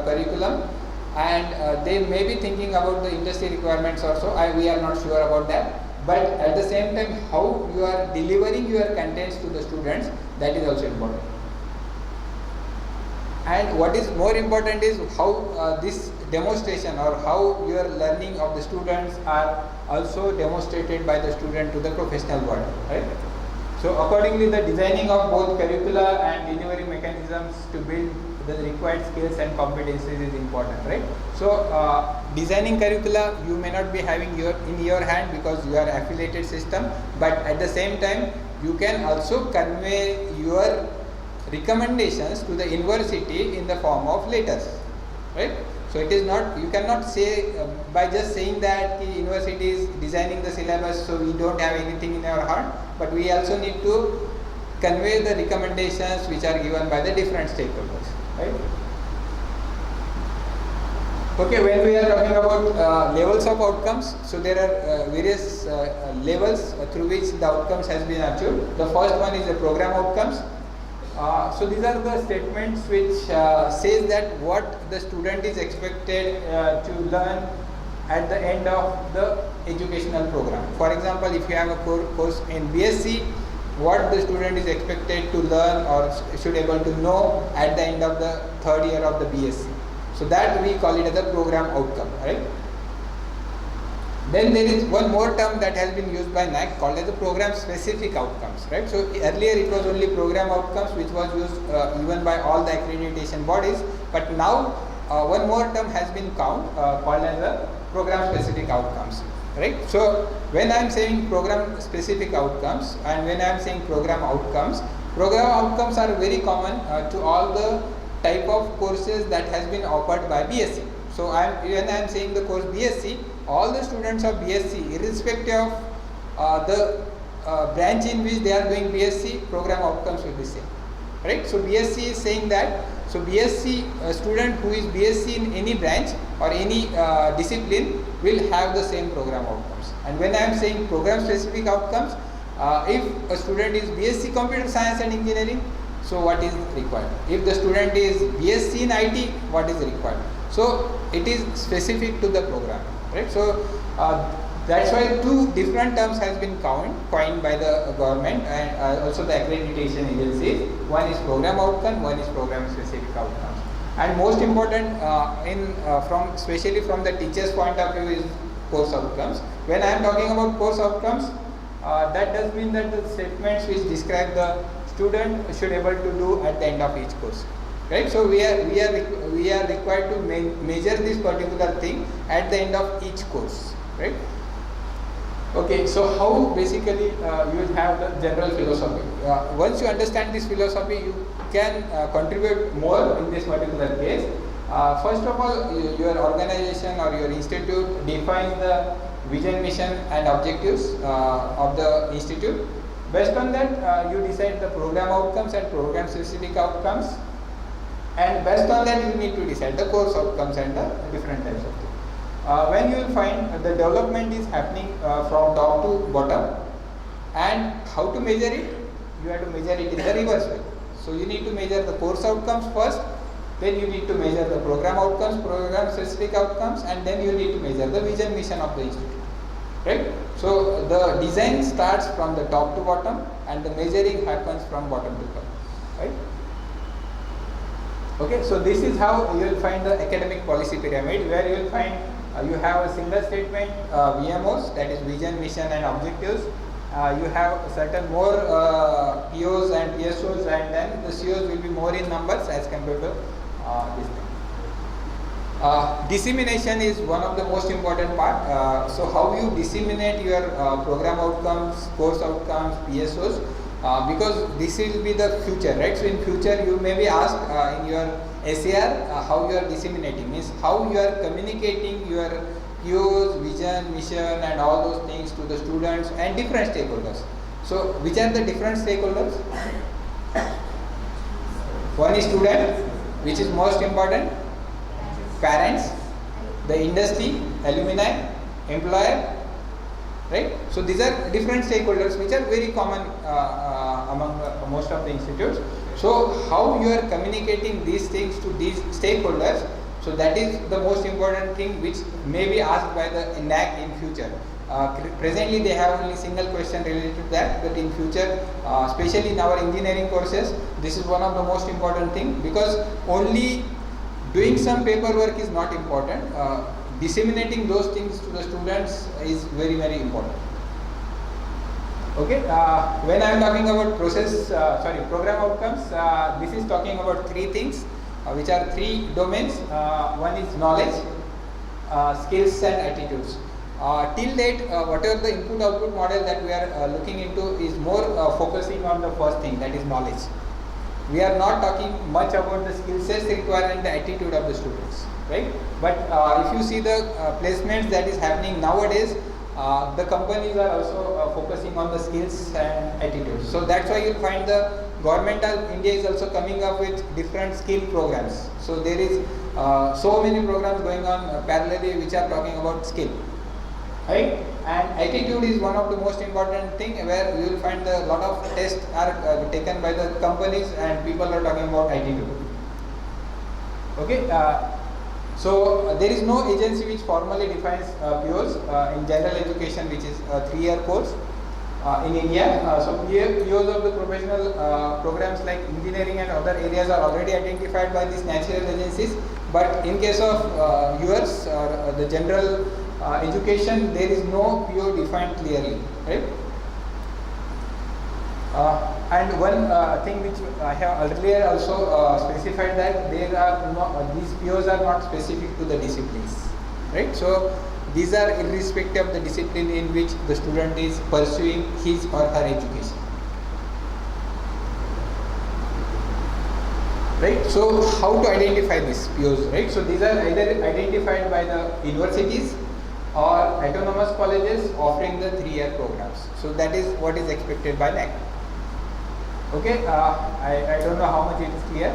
curriculum, and they may be thinking about the industry requirements also. We are not sure about that. But at the same time, how you are delivering your contents to the students, that is also important. And what is more important is how this demonstration or how your learning of the students are also demonstrated by the student to the professional world, right? So accordingly, the designing of both curricula and delivery mechanisms to build the required skills and competencies is important, right? So designing curricula, you may not be having in your hand because you are affiliated system, but at the same time you can also convey your recommendations to the university in the form of letters, right? So it is not, you cannot say by just saying that the university is designing the syllabus, so we don't have anything in our heart, but we also need to convey the recommendations which are given by the different stakeholders, right? Okay, when we are talking about levels of outcomes, so there are various levels through which the outcomes has been achieved. The first one is the program outcomes. So these are the statements which says that what the student is expected to learn at the end of the educational program. For example, if you have a course in BSc, what the student is expected to learn or should able to know at the end of the third year of the BSc. So that we call it as a program outcome, right? Then there is one more term that has been used by NAAC called as the program specific outcomes, right? So earlier it was only program outcomes which was used even by all the accreditation bodies, but now one more term has been called as the program specific outcomes, right? So when I am saying program specific outcomes and when I am saying program outcomes are very common to all the type of courses that has been offered by BSc. So when I am saying the course BSc, all the students of BSc, irrespective of the branch in which they are doing BSc, program outcomes will be same, right? So BSc is saying that, so BSc student who is BSc in any branch or any discipline will have the same program outcomes. And when I am saying program specific outcomes, if a student is BSc Computer Science and Engineering, so what is required? If the student is BSc in IT, what is required? So it is specific to the program, right? So that's why two different terms has been coined by the government and also the accreditation agencies. One is program outcome, one is program specific outcomes. And most important especially from the teacher's point of view is course outcomes. When I am talking about course outcomes, that does mean that the statements which describe the student should able to do at the end of each course, right? So we are required to measure this particular thing at the end of each course, right? Okay, so how basically you will have the general philosophy. Once you understand this philosophy, you can contribute more in this particular case. First of all, your organization or your institute defines the vision, mission and objectives of the institute. Based on that, you decide the program outcomes and program specific outcomes, and based on that you need to decide the course outcomes and the different types of things. When you will find the development is happening from top to bottom, and how to measure it? You have to measure it in the reverse way. So you need to measure the course outcomes first, then you need to measure the program outcomes, program specific outcomes, and then you need to measure the vision, mission of the institute, right? So the design starts from the top to bottom and the measuring happens from bottom to top, right? Okay, so this is how you will find the academic policy pyramid, where you will find you have a single statement, VMOs, that is vision, mission and objectives. You have certain more Peos and PSOs, and then the COs will be more in numbers as compared to this thing. Dissemination is one of the most important part. So how you disseminate your program outcomes, course outcomes, PSOs, because this will be the future, right? So in future you may be asked in your SAR how you are disseminating, means how you are communicating your POs, vision, mission and all those things to the students and different stakeholders. So which are the different stakeholders? One is student, which is most important, parents, the industry, alumni, employer, right? So these are different stakeholders which are very common among most of the institutes. So how you are communicating these things to these stakeholders, so that is the most important thing which may be asked by the NAAC in future. Presently they have only single question related to that, but in future, especially in our engineering courses, this is one of the most important thing, because only doing some paperwork is not important. Disseminating those things to the students is very, very important. Okay, when I am talking about program outcomes, this is talking about three things, which are three domains. One is knowledge, skills and attitudes. Till date, whatever the input-output model that we are looking into is more focusing on the first thing, that is knowledge. We are not talking much about the skill sets required and the attitude of the students, right? But if you see the placements that is happening nowadays, the companies are also focusing on the skills and attitudes. So that's why you'll find the government of India is also coming up with different skill programs. So there is so many programs going on parallelly which are talking about skill, right? And attitude is one of the most important thing, where you will find a lot of tests are taken by the companies and people are talking about attitude. Okay, so there is no agency which formally defines Peos in general education, which is a 3-year course in India. So Peos of the professional programs like engineering and other areas are already identified by these national agencies. But in case of yours or the general education, there is no PO defined clearly, right? And one thing which I have earlier also specified, that there are these POs are not specific to the disciplines, right? So these are irrespective of the discipline in which the student is pursuing his or her education, right? So how to identify these POs, right? So these are either identified by the universities or autonomous colleges offering the 3-year programs. So that is what is expected by NAAC. Okay, I don't know how much it is clear.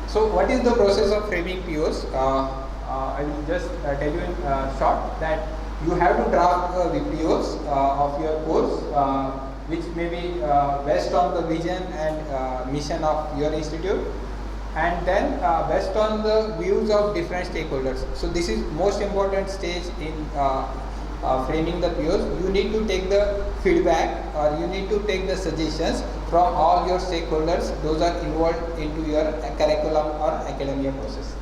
So what is the process of framing POs? I will just tell you in short that you have to draft the POs of your course, which may be based on the vision and mission of your institute, and then based on the views of different stakeholders. So this is most important stage in framing the POs. You need to take the feedback, or you need to take the suggestions from all your stakeholders. Those are involved into your curriculum or academia process.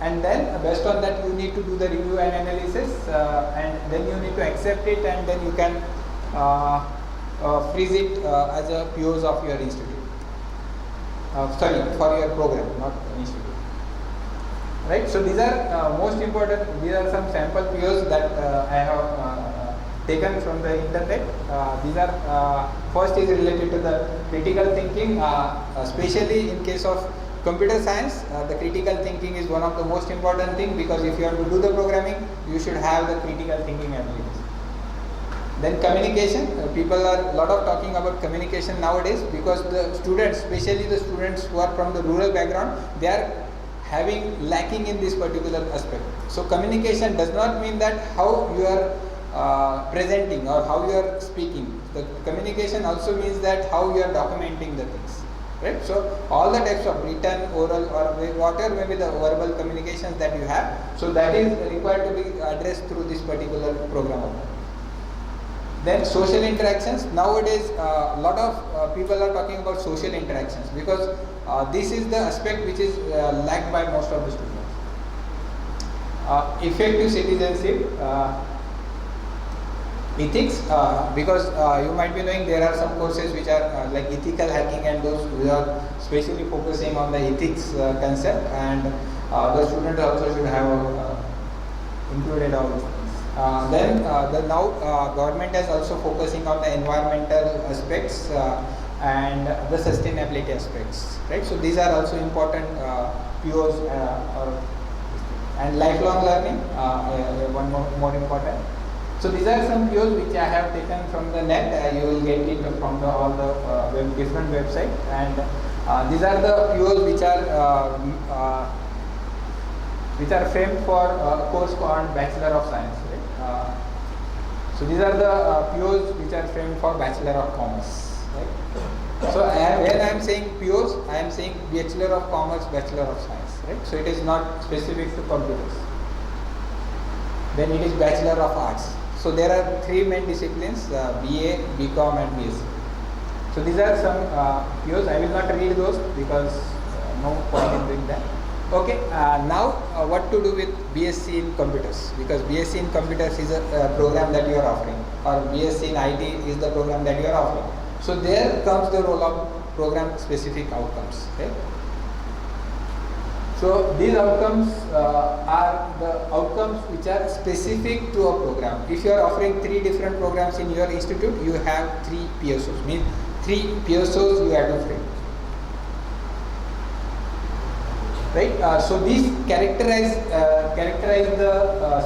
And then based on that, you need to do the review and analysis, and then you need to accept it, and then you can freeze it as a POs of your institute. For your program, not institute. Right. So these are most important. These are some sample POs that I have taken from the internet. These are first is related to the critical thinking, especially in case of computer science. The critical thinking is one of the most important thing, because if you have to do the programming, you should have the critical thinking abilities. Then communication, people are a lot of talking about communication nowadays, because the students, especially the students who are from the rural background, they are lacking in this particular aspect. So communication does not mean that how you are presenting or how you are speaking. The communication also means that how you are documenting the things, right? So all the types of written, oral, or whatever may be the verbal communications that you have, so that is required to be addressed through this particular program. Then social interactions. Nowadays, a lot of people are talking about social interactions, because this is the aspect which is lacked by most of the students. Effective citizenship, ethics, because you might be knowing there are some courses which are like ethical hacking, and those who are specially focusing on the ethics concept, and the students also should have included all these things. Then now government is also focusing on the environmental aspects and the sustainability aspects, right? So these are also important POs, and lifelong learning, one more important. So these are some POs which I have taken from the net. You will get it from all the different websites, and these are the POs which are which are framed for a course called Bachelor of Science. Right? So these are the Peos which are framed for Bachelor of Commerce. Right? So when I am saying Peos, I am saying Bachelor of Commerce, Bachelor of Science. Right? So it is not specific to computers. Then it is Bachelor of Arts. So there are three main disciplines: BA, BCom, and BSc. So these are some Peos. I will not read those because no point in doing that. Okay, now what to do with BSc in computers, because BSc in computers is a program that you are offering, or BSc in IT is the program that you are offering. So there comes the role of program specific outcomes. Okay? So these outcomes are the outcomes which are specific to a program. If you are offering three different programs in your institute, you have three PSOs, means three PSOs you have to frame. Right? So these characterize the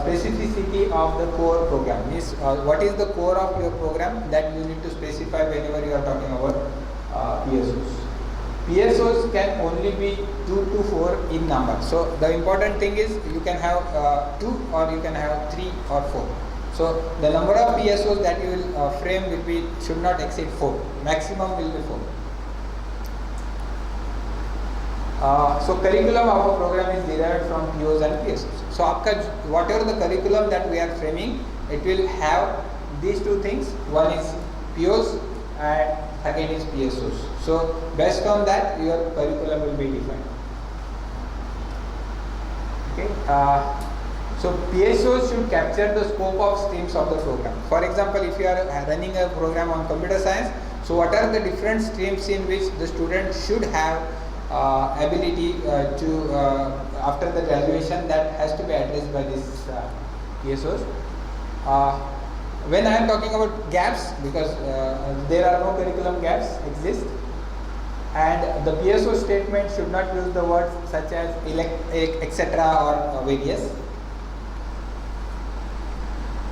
specificity of the core program. Means what is the core of your program that you need to specify whenever you are talking about PSOs. PSOs can only be 2 to 4 in number. So the important thing is you can have 2 or you can have 3 or 4. So the number of PSOs that you will frame will be should not exceed 4. Maximum will be 4. So curriculum of a program is derived from Peos and PSOs. So whatever the curriculum that we are framing, it will have these two things. One is Peos and again is PSOs. So based on that, your curriculum will be defined. Okay. So PSOs should capture the scope of streams of the program. For example, if you are running a program on computer science, so what are the different streams in which the student should have ability to after the graduation that has to be addressed by these PSOs. When I am talking about gaps, because there are no curriculum gaps exist, and the PSO statement should not use the words such as etc. or various.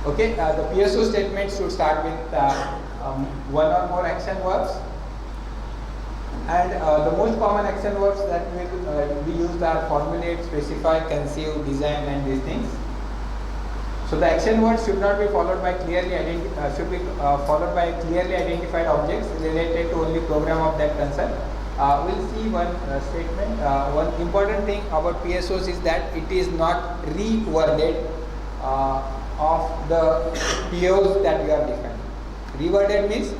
Okay, the PSO statement should start with one or more action verbs, and the most common action verbs that will be used are formulate, specify, conceive, design, and these things. So the action words should not be followed by clearly followed by clearly identified objects related to only program of that concern. We'll see one statement. One important thing about PSOs is that it is not reworded of the POs that we are defining. Reworded means,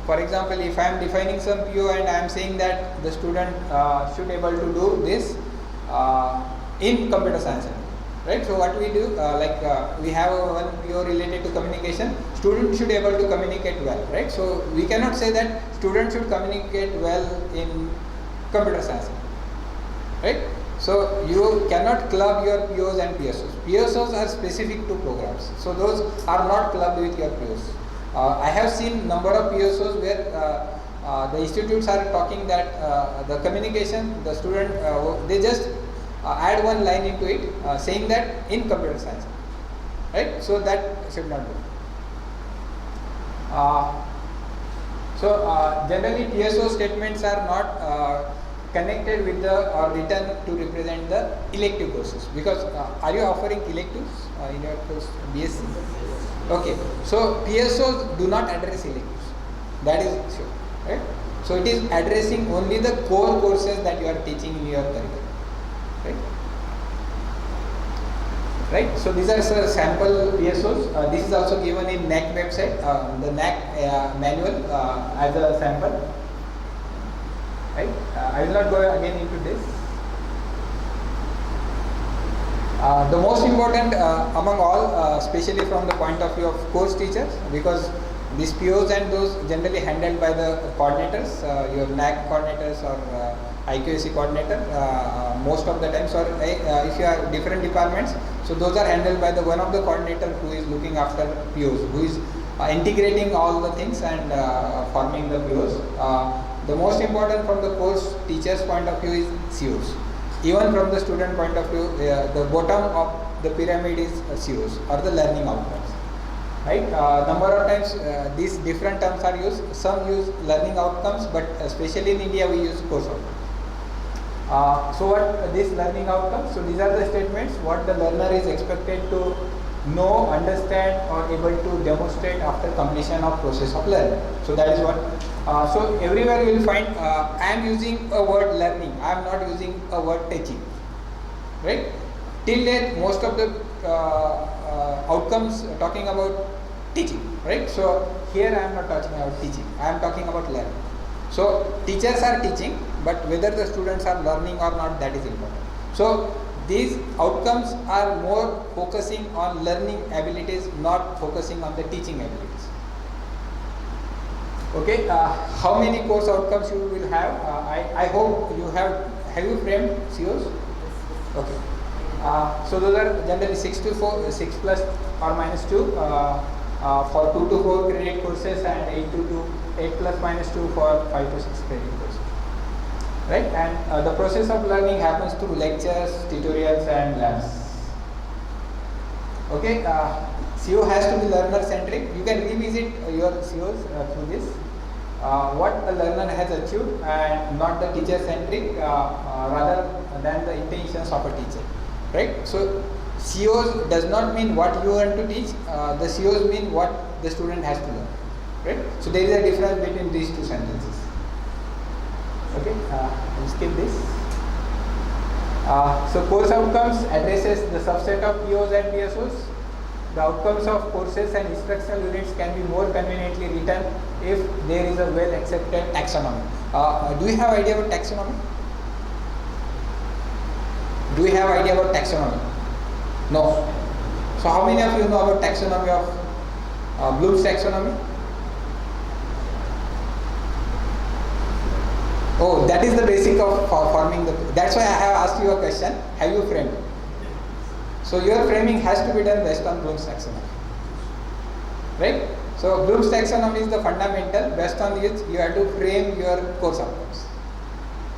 for example, if I am defining some PO and I am saying that the student should able to do this in computer science. Right, so what we do, we have one PO related to communication. Student should able to communicate well, right? So we cannot say that student should communicate well in computer science, right? So you cannot club your POs and PSOs. PSOs are specific to programs, so those are not clubbed with your POs. I have seen number of PSOs where the institutes are talking that the communication, the student, they just add one line into it saying that in computer science, right? So that should not do. Generally PSO statements are not connected with the or written to represent the elective courses, because are you offering electives in your course BSc? Okay, so PSOs do not address electives, that is sure, right? So it is addressing only the core courses that you are teaching in your curriculum. Right. So these are sample PSOs. This is also given in NAAC website, the NAAC manual as a sample. Right. I will not go again into this. The most important among all, especially from the point of view of course teachers, because these POs and those generally handled by the coordinators, your NAAC coordinators or IQAC coordinator most of the times, or if you are different departments, so those are handled by the one of the coordinator who is looking after POs, who is integrating all the things and forming the POs. The most important from the course teacher's point of view is COs. Even from the student point of view, the bottom of the pyramid is COs, or the learning outcomes. Right? Number of times these different terms are used. Some use learning outcomes, but especially in India we use course outcomes. So what this learning outcomes? So these are the statements what the learner is expected to know, understand or able to demonstrate after completion of process of learning. So that is what. So everywhere you will find I am using a word learning. I am not using a word teaching. Right? Till date most of the outcomes talking about teaching. Right? So here I am not talking about teaching. I am talking about learning. So teachers are teaching, but whether the students are learning or not, that is important. So these outcomes are more focusing on learning abilities, not focusing on the teaching abilities. Okay, how many course outcomes you will have? I hope you have you framed COs? Okay. So those are generally 6 to 4, 6 plus or minus 2 for 2 to 4 credit courses and 8 plus minus 2 for 5 to 6 credit courses. Right, and the process of learning happens through lectures, tutorials and labs. Okay, CO has to be learner centric. You can revisit your COs through this. What a learner has achieved and not the teacher centric rather than the intentions of a teacher. Right, so COs does not mean what you want to teach, the COs mean what the student has to learn. Right, so there is a difference between these two sentences. Okay, we'll skip this. So course outcomes addresses the subset of POs and PSOs. The outcomes of courses and instructional units can be more conveniently written if there is a well accepted taxonomy. Do you have idea about taxonomy? Do you have idea about taxonomy? No. So how many of you know about taxonomy of Bloom's taxonomy? Oh, that is the basic of forming the. That's why I have asked you a question. Have you framed? So your framing has to be done based on Bloom's taxonomy, right? So Bloom's taxonomy is the fundamental based on which you have to frame your course outcomes,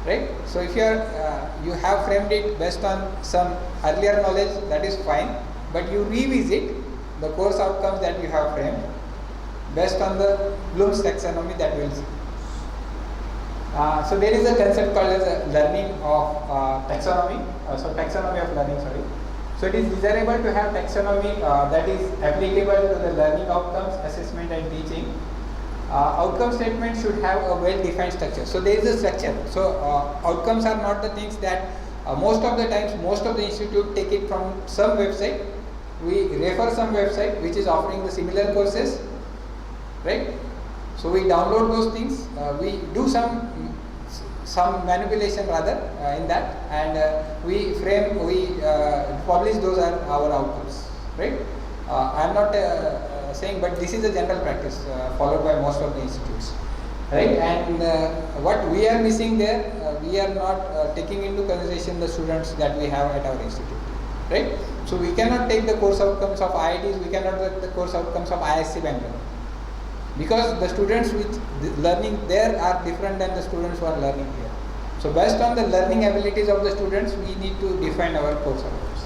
right? So if you have framed it based on some earlier knowledge, that is fine. But you revisit the course outcomes that you have framed based on the Bloom's taxonomy that we will see. So there is a concept called as a learning of taxonomy. So taxonomy of learning, sorry. So it is desirable to have taxonomy that is applicable to the learning outcomes, assessment and teaching. Outcome statement should have a well-defined structure. So there is a structure. So outcomes are not the things that most of the times, most of the institute take it from some website. We refer some website which is offering the similar courses, right? So we download those things, we do some manipulation rather in that, and we publish those are our outcomes, right? I am not saying, but this is a general practice followed by most of the institutes, right? And what we are missing there, we are not taking into consideration the students that we have at our institute, right? So we cannot take the course outcomes of IITs, we cannot take the course outcomes of ISC Bangalore. Because the students which learning there are different than the students who are learning here. So based on the learning abilities of the students, we need to define our course outcomes.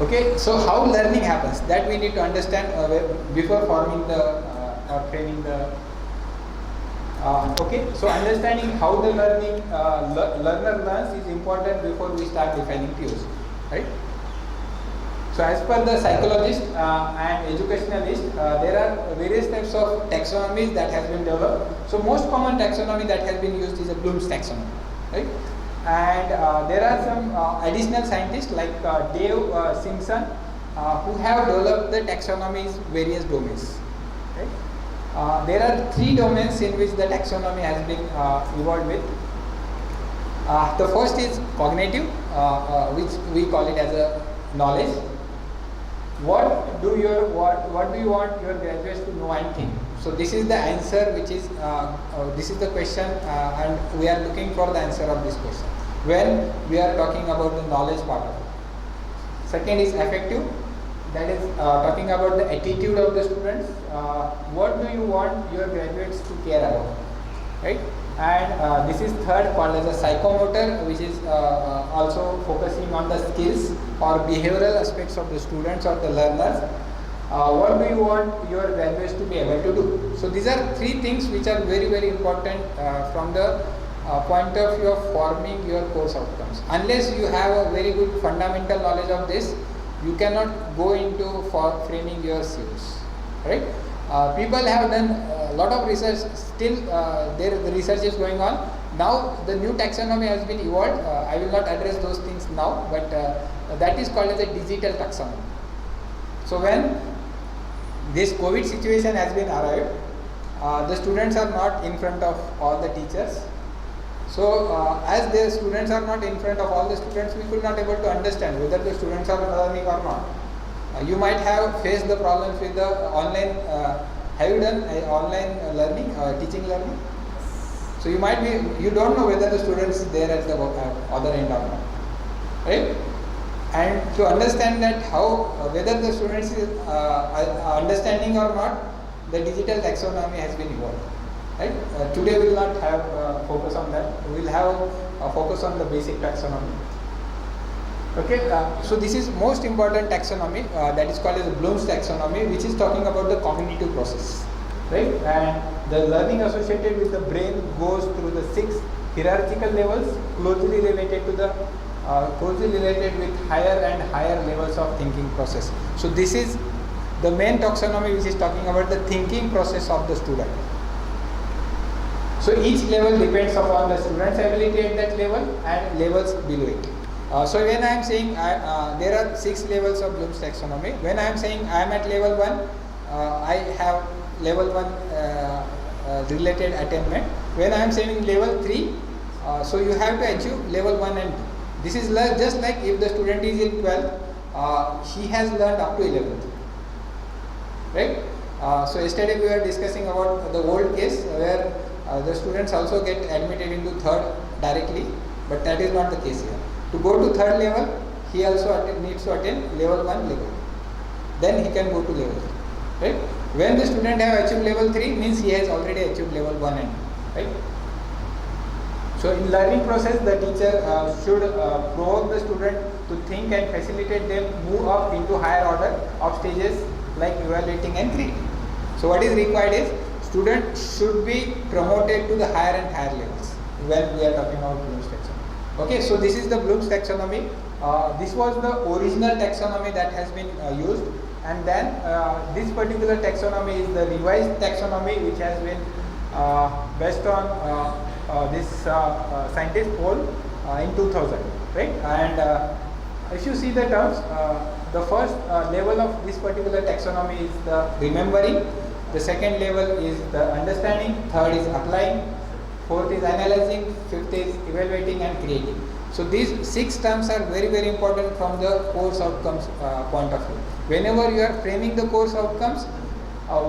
Okay, so how learning happens, that we need to understand before forming the or framing the. Okay, so understanding how the learner learns is important before we start defining Peos, right? So as per the psychologist and educationalist, there are various types of taxonomies that has been developed. So most common taxonomy that has been used is a Bloom's taxonomy, right? And there are some additional scientists like Dave Simpson who have developed the taxonomy's various domains, right? There are 3 domains in which the taxonomy has been evolved with. The first is cognitive, which we call it as a knowledge. What do you want your graduates to know and think? So this is the answer, which is this is the question, and we are looking for the answer of this question when we are talking about the knowledge part of it. Second is affective, that is talking about the attitude of the students. What do you want your graduates to care about, right? And this is third, called as a psychomotor, which is also focusing on the skills or behavioral aspects of the students or the learners. What do you want your graduates to be able to do? So these are 3 things which are very, very important from the point of view of forming your course outcomes. Unless you have a very good fundamental knowledge of this, you cannot go into for framing your COs, right? People have done a lot of research, still the research is going on. Now the new taxonomy has been evolved. I will not address those things now, but that is called as a digital taxonomy. So when this COVID situation has been arrived, the students are not in front of all the teachers. So as the students are not in front of all the students, we could not able to understand whether the students are learning or not. You might have faced the problems with the online. Have you done online learning, teaching learning? So you might be, you don't know whether the students is there at the other end or not, right? And to understand that how whether the students is understanding or not, the digital taxonomy has been evolved, right? Today we will not have focus on that. We will have a focus on the basic taxonomy. Okay, so this is most important taxonomy that is called as Bloom's taxonomy, which is talking about the cognitive process, right? And the learning associated with the brain goes through the 6 hierarchical levels, closely related to the closely related with higher and higher levels of thinking process. So this is the main taxonomy which is talking about the thinking process of the student. So each level depends upon the student's ability at that level and levels below it. So when I am saying there are 6 levels of Bloom's taxonomy. When I am saying I am at level 1, I have level 1 related attainment. When I am saying level 3, so you have to achieve level 1 and 2. This is just like if the student is in 12, he has learned up to 11th, right? So yesterday we were discussing about the old case where the students also get admitted into 3rd directly, but that is not the case here. To go to 3rd level, he also needs to attain level 1 level. Then he can go to level 3, right? When the student have achieved level 3, means he has already achieved level 1 and 2, right? So in learning process, the teacher should provoke the student to think and facilitate them move up into higher order of stages like evaluating and creating. So what is required is student should be promoted to the higher and higher levels when we are talking about Bloom's taxonomy. Okay, so this is the Bloom's taxonomy. This was the original taxonomy that has been used, and then this particular taxonomy is the revised taxonomy which has been based on this scientist poll in 2000, right? And if you see the terms, the first level of this particular taxonomy is the remembering, the second level is the understanding, third is applying, fourth is analyzing, fifth is evaluating and creating. So these 6 terms are very, very important from the course outcomes point of view. Whenever you are framing the course outcomes,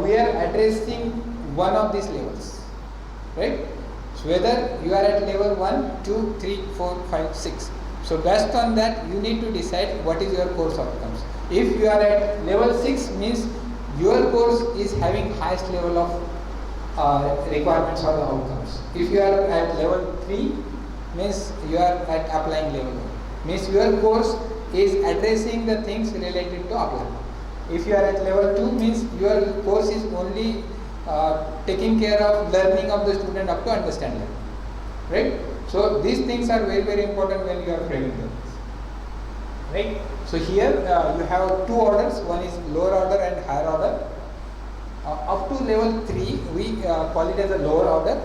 we are addressing one of these levels, right? So whether you are at level 1, 2, 3, 4, 5, 6. So based on that, you need to decide what is your course outcomes. If you are at level 6, means your course is having highest level of requirements or the outcomes. If you are at level 3, means you are at applying level 1. Means your course is addressing the things related to applying. If you are at level 2, means your course is only taking care of learning of the student up to understand level, right? So these things are very, very important when you are framing them, right? So here you have 2 orders, one is lower order and higher order. Up to level 3, we call it as a lower order,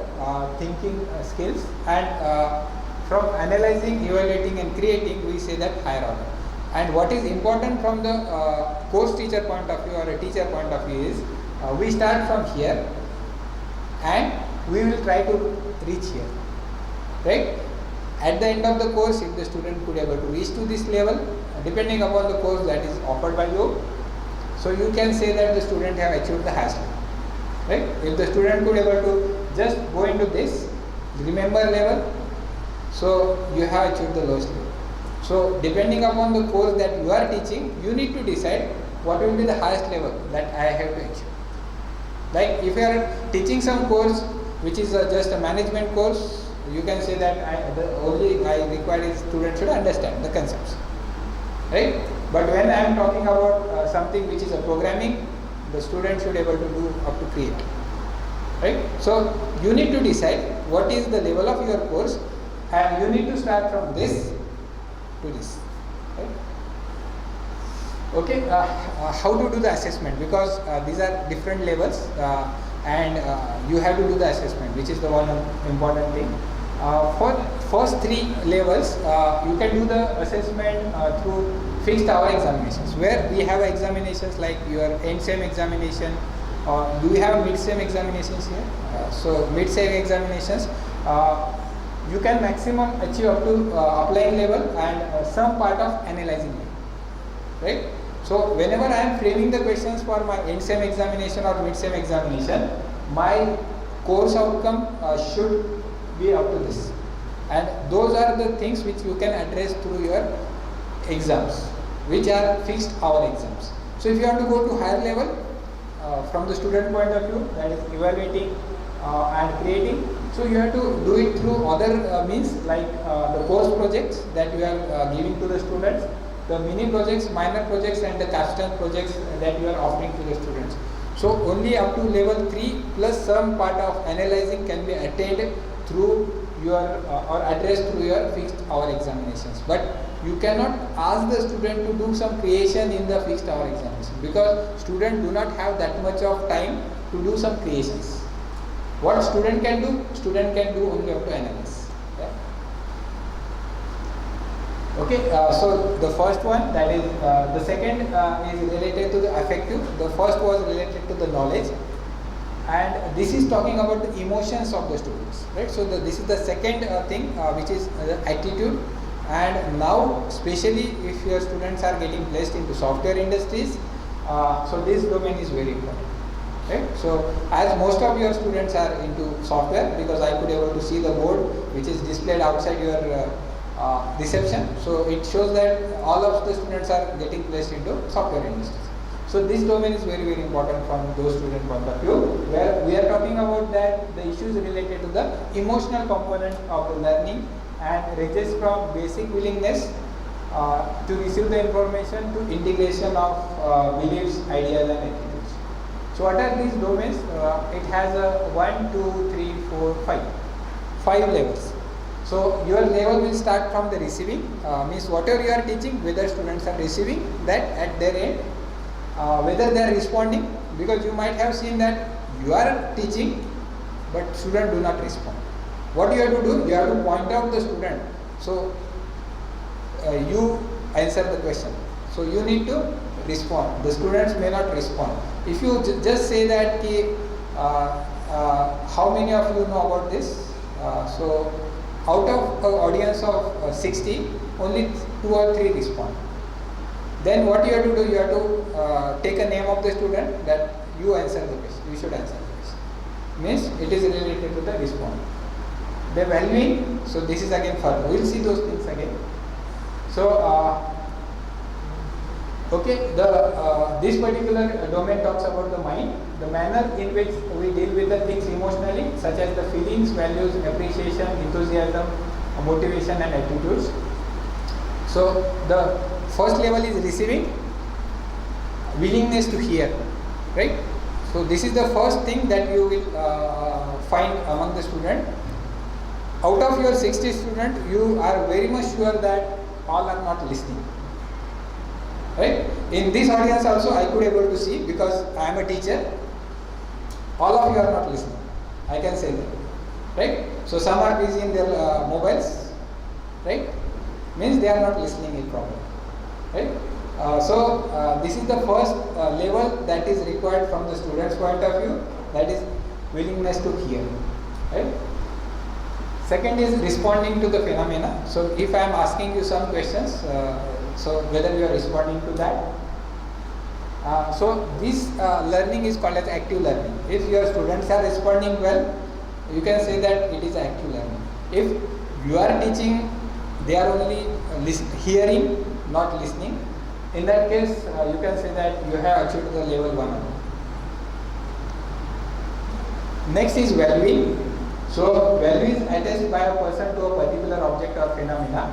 thinking skills, and from analyzing, evaluating and creating, we say that higher order. And what is important from the course teacher point of view or a teacher point of view is, we start from here and we will try to reach here, right? At the end of the course, if the student could able to reach to this level, depending upon the course that is offered by you, so you can say that the student have achieved the highest level, right? If the student could able to just go into this remember level, so you have achieved the lowest level. So depending upon the course that you are teaching, you need to decide what will be the highest level that I have to achieve. Like if you are teaching some course which is just a management course, you can say that the only I require is student should understand the concepts, right? But when I am talking about something which is a programming, the student should able to do up to create, right? So you need to decide what is the level of your course, and you need to start from this to this, right? Okay, how to do the assessment, because these are different levels, and you have to do the assessment, which is the one important thing. For first 3 levels, you can do the assessment through fixed hour examinations, where we have examinations like your end sem examination. Do we have mid sem examinations here? So mid sem examinations, you can maximum achieve up to applying level and some part of analyzing level, right? So whenever I am framing the questions for my end sem examination or mid sem examination, my course outcome should be up to this, and those are the things which you can address through your exams, which are fixed hour exams. So if you want to go to higher level, from the student point of view, that is evaluating and creating, so you have to do it through other means, like the course projects that you are giving to the students, the mini projects, minor projects, and the capstone projects that you are offering to the students. So only up to level 3 plus some part of analyzing can be attained through your or addressed through your fixed hour examinations. But you cannot ask the student to do some creation in the fixed hour examination, because students do not have that much of time to do some creations. What student can do only up to analyze. Okay, so the first one, that is the second is related to the affective. The first was related to the knowledge, and this is talking about the emotions of the students, right? So this is the second thing, which is the attitude. And now, especially if your students are getting placed into software industries, so this domain is very important, right? So as most of your students are into software, because I could able to see the board which is displayed outside your reception, so it shows that all of the students are getting placed into software industries. So this domain is very important from those student point of view, where we are talking about that the issues related to the emotional component of the learning, and ranges from basic willingness to receive the information to integration of beliefs, ideas, and attitudes. So what are these domains? It has a 1, 2, 3, 4, 5 levels. So your level will start from the receiving, means whatever you are teaching, whether students are receiving that at their end, whether they are responding, because you might have seen that you are teaching but students do not respond. What you have to do? You have to point out the student. So you answer the question. So you need to respond. The students may not respond. If you just say that, how many of you know about this? So out of an audience of 60, only 2 or 3 respond. Then what you have to do? You have to take a name of the student that you answer the question. You should answer the question. Means it is related to the response. The valuing, so this is again further. We will see those things again. So, okay, this particular domain talks about the mind, the manner in which we deal with the things emotionally, such as the feelings, values, appreciation, enthusiasm, motivation, and attitudes. So, the first level is receiving, willingness to hear, right? So, this is the first thing that you will find among the student. Out of your 60 students, you are very much sure that all are not listening, right? In this audience also, I could able to see, because I am a teacher, all of you are not listening. I can say that, right? So some are busy in their mobiles, right? Means they are not listening it properly, right? So this is the first level that is required from the student's point of view, that is willingness to hear, right? Second is responding to the phenomena. So if I am asking you some questions, so whether you are responding to that. So this learning is called as active learning. If your students are responding well, you can say that it is active learning. If you are teaching, they are only hearing, not listening, in that case you can say that you have achieved the level 1. Next is valuing. So value is attached by a person to a particular object or phenomena,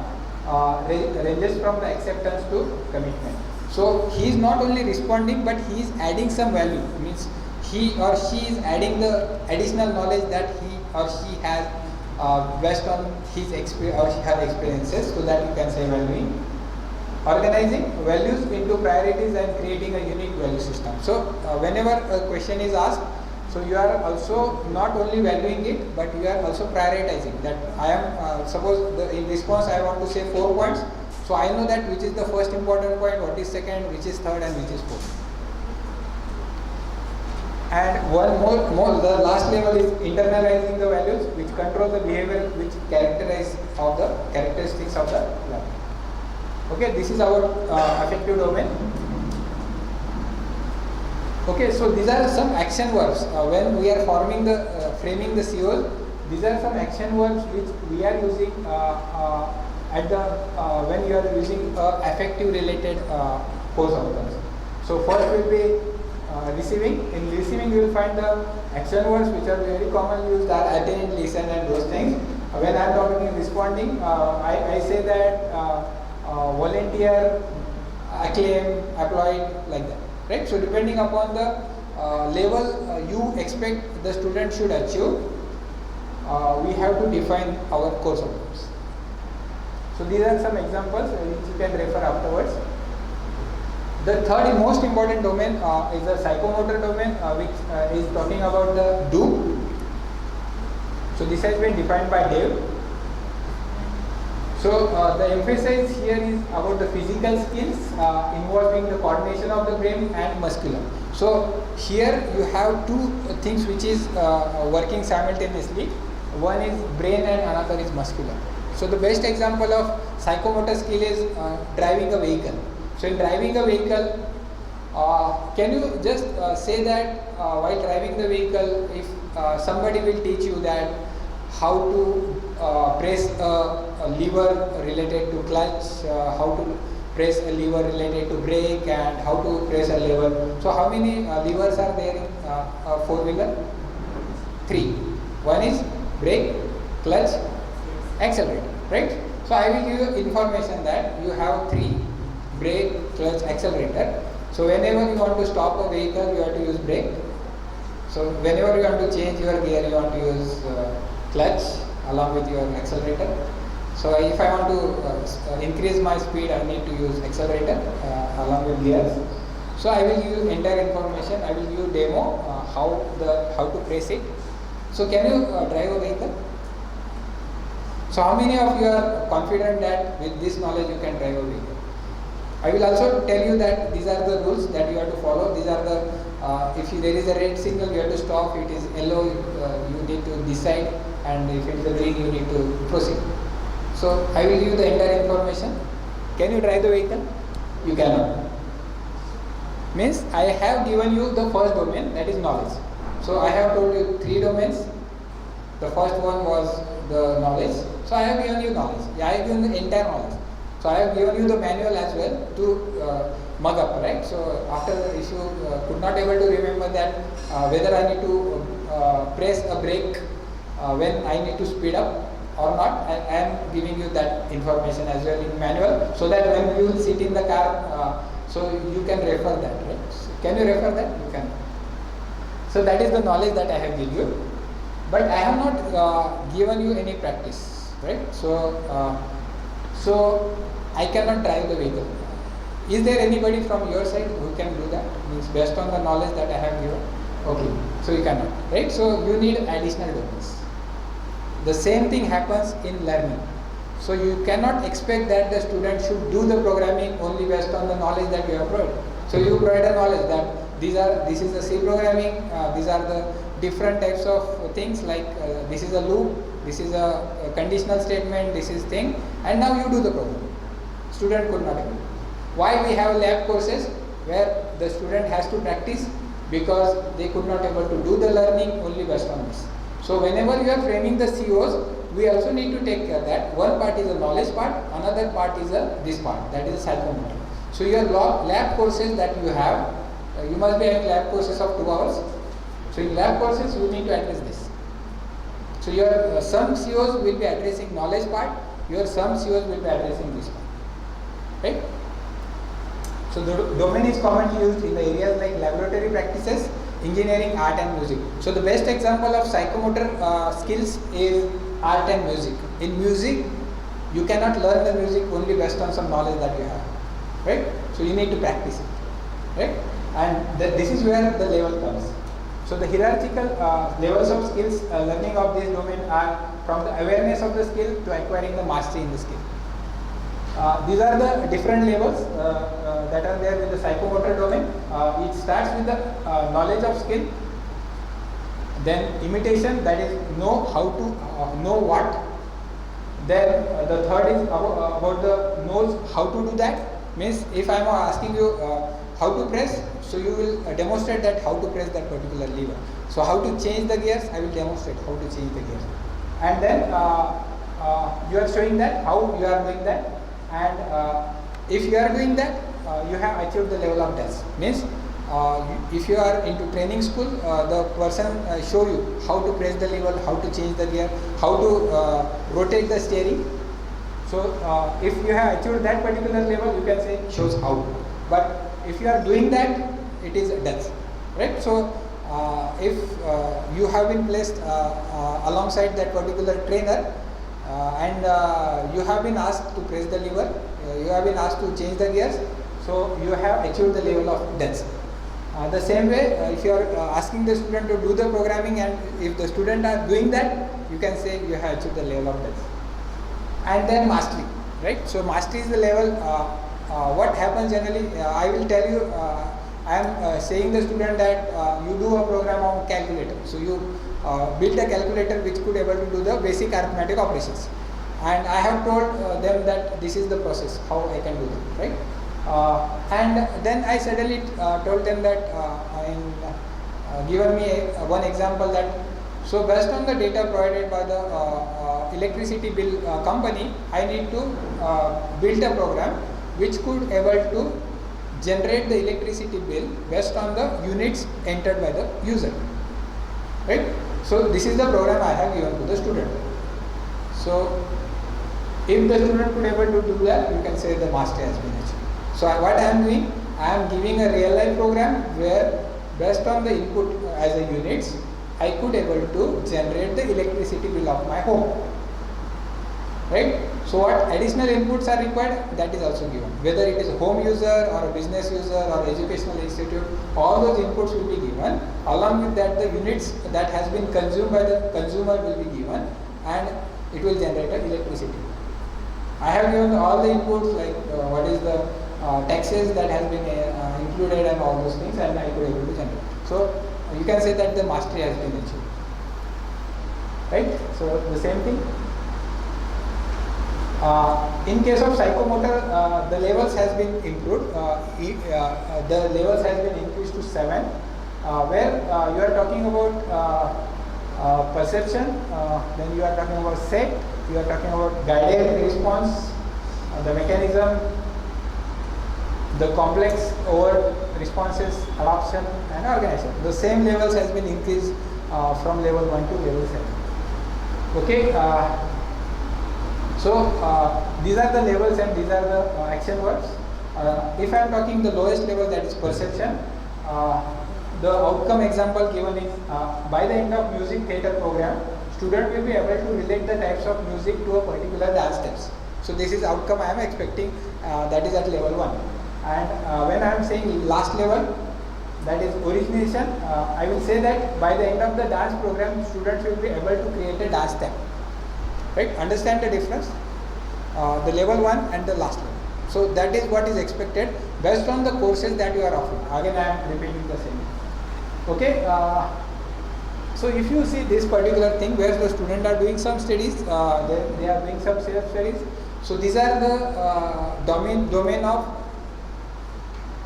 ranges from the acceptance to commitment. So he is not only responding, but he is adding some value. Means he or she is adding the additional knowledge that he or she has based on his experience or her experiences, so that you can say valuing. Organizing values into priorities and creating a unique value system. So whenever a question is asked, so you are also not only valuing it, but you are also prioritizing that. I am suppose in response I want to say 4 points, so I know that which is the first important point, what is second, which is third, and which is fourth. And one more the last level is internalizing the values which control the behavior which characterize of the characteristics of the learner. Okay, this is our affective domain. Okay, so these are some action verbs when we are forming the framing the COs. These are some action verbs which we are using at the when you are using affective related course outcomes. So first will be receiving. In receiving you will find the action words which are very commonly used are attend, listen, and those things. When I am talking in responding, I say that volunteer, acclaim, applaud, like that, right? So depending upon the level you expect the student should achieve, we have to define our course outcomes. So these are some examples which you can refer afterwards. The third most important domain is the psychomotor domain, which is talking about the do. So this has been defined by Dave. So the emphasis here is about the physical skills involving the coordination of the brain and muscular. So here you have two things which is working simultaneously. One is brain and another is muscular. So the best example of psychomotor skill is driving a vehicle. So in driving a vehicle, can you just say that while driving the vehicle, if somebody will teach you that how to press a lever related to clutch, how to press a lever related to brake, and how to press a lever. So how many levers are there in a four-wheeler? 3. One is brake, clutch, accelerator, right? So I will give you information that you have 3: brake, clutch, accelerator. So whenever you want to stop a vehicle, you have to use brake. So whenever you want to change your gear, you want to use clutch along with your accelerator. So if I want to increase my speed, I need to use accelerator along with gears. So I will give you entire information. I will give you demo how to press it. So can you drive a vehicle? So how many of you are confident that with this knowledge you can drive a vehicle? I will also tell you that these are the rules that you have to follow. These are the there is a red signal, you have to stop. It is yellow, you need to decide, and if it is a green, you need to proceed. So I will give you the entire information. Can you drive the vehicle? You cannot. Means I have given you the first domain, that is knowledge. So I have told you 3 domains. The first one was the knowledge. So I have given you knowledge. I have given the entire knowledge. So I have given you the manual as well to mug up, right? So after if you could not able to remember that whether I need to press a brake when I need to speed up or not, I am giving you that information as well in manual, so that when you will sit in the car, so you can refer that, right? So can you refer that? You can. So that is the knowledge that I have given you, but I have not given you any practice, right? So I cannot drive the vehicle. Is there anybody from your side who can do that? Means based on the knowledge that I have given. Okay, so you cannot, right? So you need additional domains. The same thing happens in learning. So you cannot expect that the student should do the programming only based on the knowledge that you have provided. So you provide a knowledge that this is the C programming, these are the different types of things, like this is a loop, this is a conditional statement, this is thing, and now you do the program. Student could not able. Why we have lab courses where the student has to practice, because they could not able to do the learning only based on this. So whenever you are framing the COs, we also need to take care that one part is a knowledge part, another part is this part, that is a psychomotor. So your lab courses that you have, you must be having lab courses of 2 hours. So in lab courses you need to address this. So your some COs will be addressing knowledge part, your some COs will be addressing this part, right? So the domain is commonly used in the areas like laboratory practices, engineering, art and music. So the best example of psychomotor skills is art and music. In music, you cannot learn the music only based on some knowledge that you have, right? So you need to practice it, right? And this is where the level comes. So the hierarchical levels of skills learning of this domain are from the awareness of the skill to acquiring the mastery in the skill. These are the different levels that are there with the psychomotor domain. It starts with the knowledge of skill, then imitation, that is know how to know what. Then the third is about the knows how to do that. Means if I am asking you how to press, so you will demonstrate that how to press that particular lever. So how to change the gears, I will demonstrate how to change the gears. And then you are showing that how you are doing that. And if you are doing that, you have achieved the level of depth. Means if you are into training school, the person show you how to press the lever, how to change the gear, how to rotate the steering. So if you have achieved that particular level, you can say shows how. But if you are doing that, it is depth, right? So if you have been placed alongside that particular trainer, and you have been asked to press the lever, you have been asked to change the gears, so you have achieved the level of depth. The same way, if you are asking the student to do the programming, and if the student are doing that, you can say you have achieved the level of depth. And then mastery, right? So mastery is the level. What happens generally, I will tell you, I am saying the student that you do a program on calculator. So you build a calculator which could able to do the basic arithmetic operations. And I have told them that this is the process, how I can do it, right? And then I suddenly told them that, given me one example that, so based on the data provided by the electricity bill company, I need to build a program which could able to generate the electricity bill based on the units entered by the user, right? So this is the program I have given to the student. So if the student could able to do that, you can say the mastery has been achieved. So what I am doing, I am giving a real life program where based on the input as a units, I could able to generate the electricity bill of my home, right? So what additional inputs are required, that is also given. Whether it is a home user or a business user or educational institute, all those inputs will be given. Along with that, the units that has been consumed by the consumer will be given, and it will generate electricity. I have given all the inputs, like what is the taxes that has been included and all those things, and I could able to generate. So you can say that the mastery has been achieved, right? So the same thing. In case of psychomotor, the levels has been improved. The levels has been increased to 7, where you are talking about perception, then you are talking about set, you are talking about guided response, the mechanism, the complex overt responses, adoption and organization. The same levels has been increased from level 1 to level 7. Okay. So these are the levels and these are the action words. If I am talking the lowest level, that is perception, the outcome example given is by the end of music theatre program, student will be able to relate the types of music to a particular dance steps. So this is outcome I am expecting, that is at level 1. And when I am saying last level, that is origination, I will say that by the end of the dance program, students will be able to create a dance step. Right? Understand the difference? The level 1 and the last level. So that is what is expected based on the courses that you are offering. Again, I am repeating the same. Okay. So if you see this particular thing where the students are doing some studies, they are doing some self studies. So these are the domain of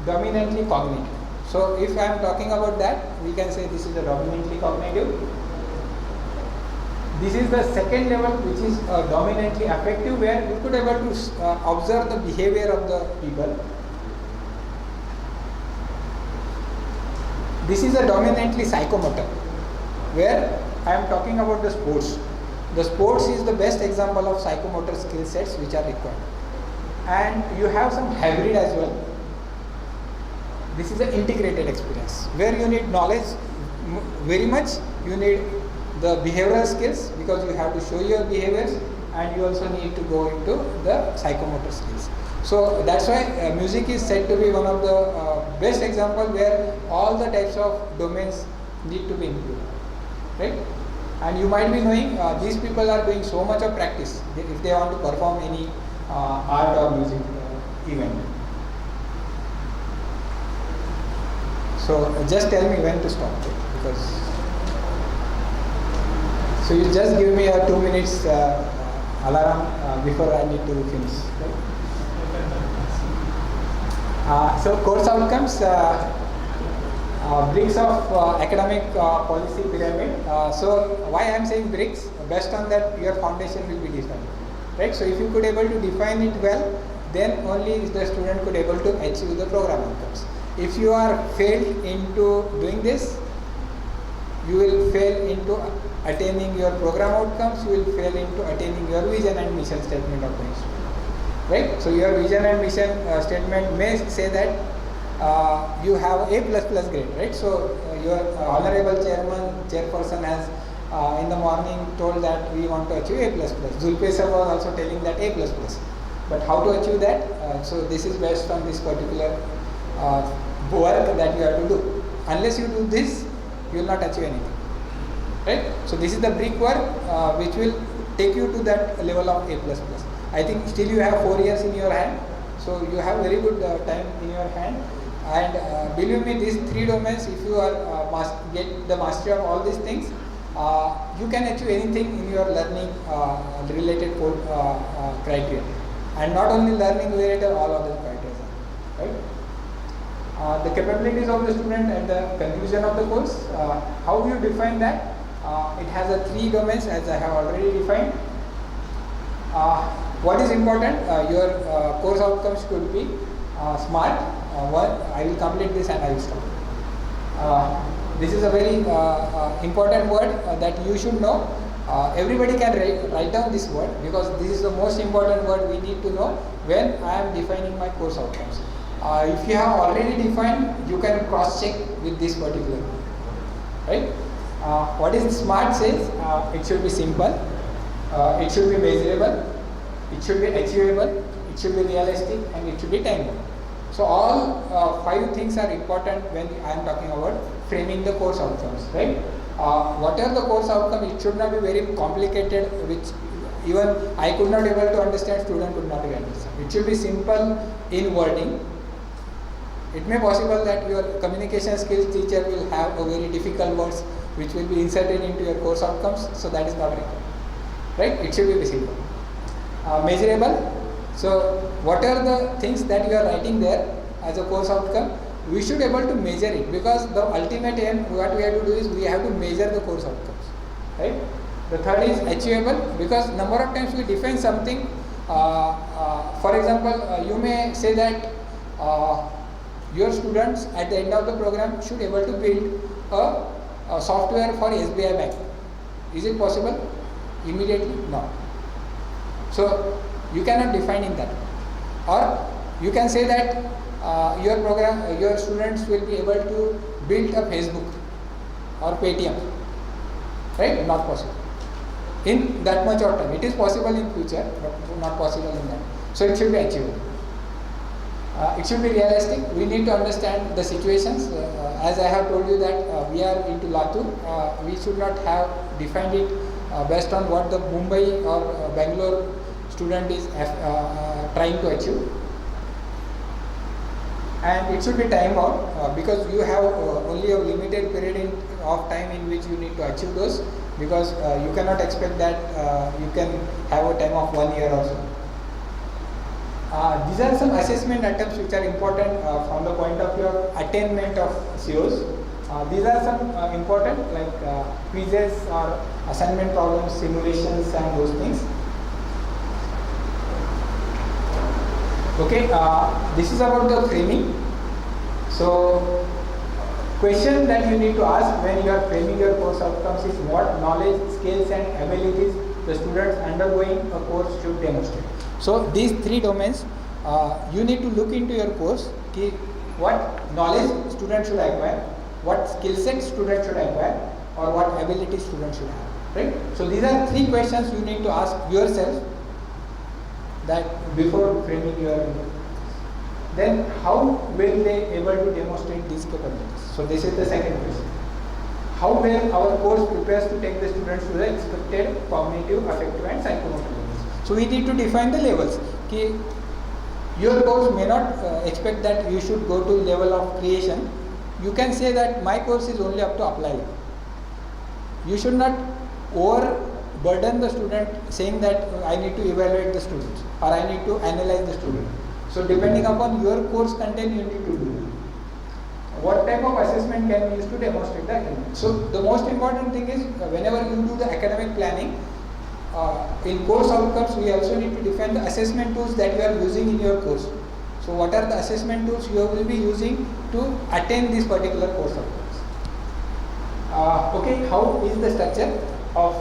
dominantly cognitive. So if I am talking about that, we can say this is a dominantly cognitive. This is the second level, which is dominantly affective, where you could able to observe the behavior of the people. This is a dominantly psychomotor, where I am talking about the sports. The sports is the best example of psychomotor skill sets which are required. And you have some hybrid as well. this is an integrated experience where you need knowledge very much. You need the behavioral skills because you have to show your behaviors, and you also need to go into the psychomotor skills. So that's why music is said to be one of the best example where all the types of domains need to be included, right? And you might be knowing these people are doing so much of practice if they want to perform any art or music event. So just tell me when to stop, right? Because so you just give me a 2 minutes alarm before I need to finish, right? So course outcomes, bricks of academic policy pyramid. So why I am saying bricks? Based on that your foundation will be defined, right? So if you could able to define it well, then only the student could able to achieve the program outcomes. If you are failed into doing this, you will fail into attaining your program outcomes, you will fail into attaining your vision and mission statement of the institute. Right? So your vision and mission statement may say that you have A++ grade, right? So your honorable chairperson has in the morning told that we want to achieve A++. Zulpe sir was also telling that A++. But how to achieve that? So this is based on this particular work that you have to do. Unless you do this, you will not achieve anything. Right? So this is the brick work which will take you to that level of A++. I think still you have 4 years in your hand, so you have very good time in your hand. And believe me, these 3 domains, if you are get the mastery of all these things, you can achieve anything in your learning related criteria. And not only learning related, all other criteria. Right? The capabilities of the student at the conclusion of the course. How do you define that? It has 3 domains as I have already defined. What is important? Your course outcomes should be SMART. I will complete this and I will stop. This is a very important word that you should know. Everybody can write down this word because this is the most important word we need to know when I am defining my course outcomes. If you have already defined, you can cross check with this particular word. Right? What is SMART says? It should be simple, it should be measurable, it should be achievable, it should be realistic, and it should be time-bound. So all 5 things are important when I am talking about framing the course outcomes, right? What are the course outcomes? It should not be very complicated, which even I could not able to understand, student could not able to understand. It should be simple in wording. It may possible that your communication skills teacher will have a very difficult words which will be inserted into your course outcomes, so that is not required, right? It should be simple. Measurable. So what are the things that you are writing there as a course outcome? We should able to measure it because the ultimate aim, what we have to do is we have to measure the course outcomes, right? The third is achievable because number of times we define something. For example, you may say that your students at the end of the program should able to build a software for SBI Bank. Is it possible? Immediately? No. So you cannot define in that. Or you can say that your students will be able to build a Facebook or Paytm. Right? Not possible. In that much of time. It is possible in future, but not possible in that. So it should be achievable. It should be realistic. We need to understand the situations. As I have told you that we are into Latur, we should not have defined it based on what the Mumbai or Bangalore student is trying to achieve. And it should be time bound because you have only a limited period of time in which you need to achieve those, because you cannot expect that you can have a time of 1 year or so. These are some assessment items which are important from the point of view of attainment of COs. These are some important like quizzes or assignment problems, simulations and those things. Okay, this is about the framing. So, question that you need to ask when you are framing your course outcomes is what knowledge, skills and abilities the students undergoing a course should demonstrate. So these 3 domains, you need to look into your course. what knowledge student should acquire, what skill set student should acquire, or what ability student should have, right? So these are 3 questions you need to ask yourself that before framing your. Then how will they able to demonstrate these capabilities? So this is the second question. How well our course prepares to take the students to the expected cognitive, affective and psychomotor levels. So we need to define the levels. Your course may not expect that you should go to level of creation. You can say that my course is only up to apply level. You should not overburden the student saying that I need to evaluate the students or I need to analyze the student. So depending upon your course content, you need to do what type of assessment can be used to demonstrate the attainment. So the most important thing is whenever you do the academic planning, in course outcomes we also need to define the assessment tools that you are using in your course. So what are the assessment tools you will be using to attain this particular course outcomes. Okay, how is the structure of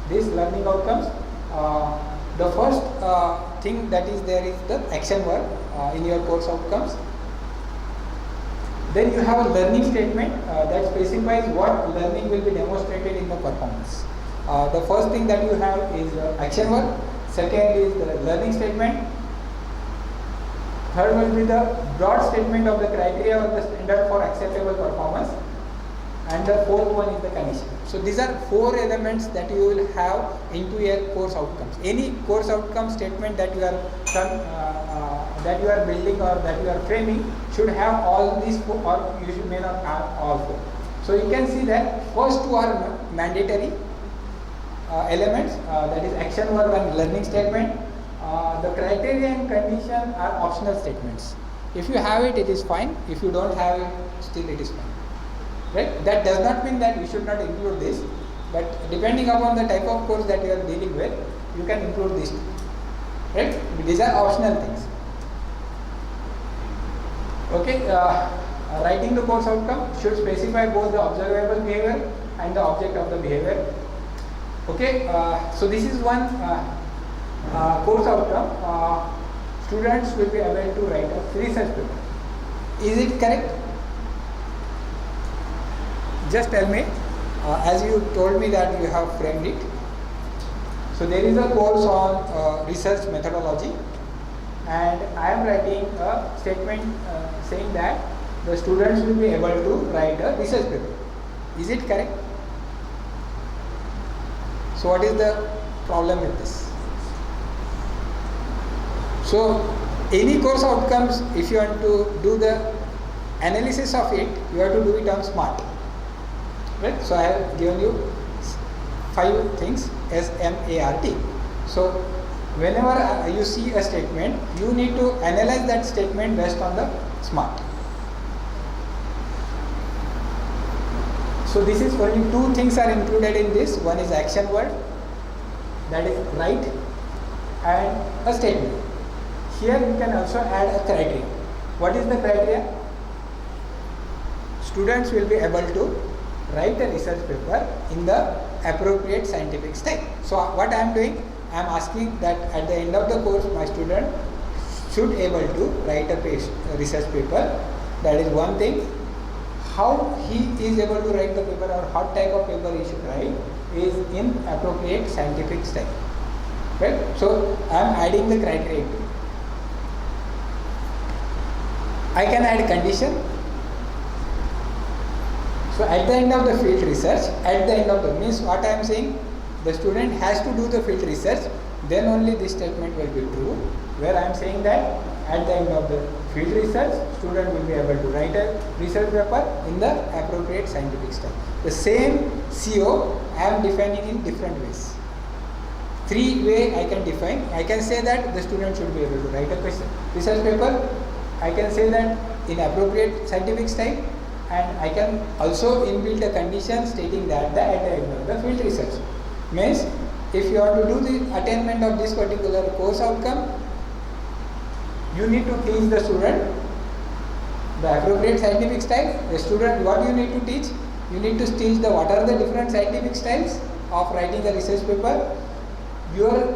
these learning outcomes? The first thing that is there is the action work in your course outcomes. Then you have a learning statement that specifies what learning will be demonstrated in the performance. The first thing that you have is action work. Second is the learning statement. Third will be the broad statement of the criteria or the standard for acceptable performance. And the fourth one is the condition. So these are 4 elements that you will have into your course outcomes. Any course outcome statement that you are building or that you are framing should have all these 4, or you may not have all 4. So you can see that first 2 are mandatory elements, that is action verb and learning statement. The criteria and condition are optional statements. If you have it, it is fine. If you don't have it, still it is fine. Right? That does not mean that you should not include this, but depending upon the type of course that you are dealing with, you can include these 2. Right? These are optional things. Okay, writing the course outcome should specify both the observable behavior and the object of the behavior. Okay, so this is one course outcome. Students will be able to write a research paper. Is it correct? Just tell me, as you told me that you have framed it. So there is a course on research methodology, and I am writing a statement saying that the students will be able to write a research paper. Is it correct? So what is the problem with this? So any course outcomes, if you want to do the analysis of it, you have to do it on SMART. Right? So I have given you 5 things, SMART. So whenever you see a statement, you need to analyze that statement based on the SMART. So this is only 2 things are included in this. One is action word, that is write, and a statement. Here you can also add a criteria. What is the criteria? Students will be able to write a research paper in the appropriate scientific style. So what I am doing, I am asking that at the end of the course my student should able to write a research paper. That is one thing. How he is able to write the paper or what type of paper he should write is in appropriate scientific style. Right? So I am adding the criteria. I can add condition. So at the end of the field research, at the end of the means what I am saying, the student has to do the field research, then only this statement will be true, where I am saying that at the end of the field research, student will be able to write a research paper in the appropriate scientific style. The same CO I am defining in different ways. 3 ways I can define. I can say that the student should be able to write a research paper. I can say that in appropriate scientific style, and I can also inbuilt a condition stating that at the end of the field research. Means if you are to do the attainment of this particular course outcome, you need to teach the student the appropriate scientific style. The student, what you need to teach? You need to teach the what are the different scientific styles of writing a research paper. Your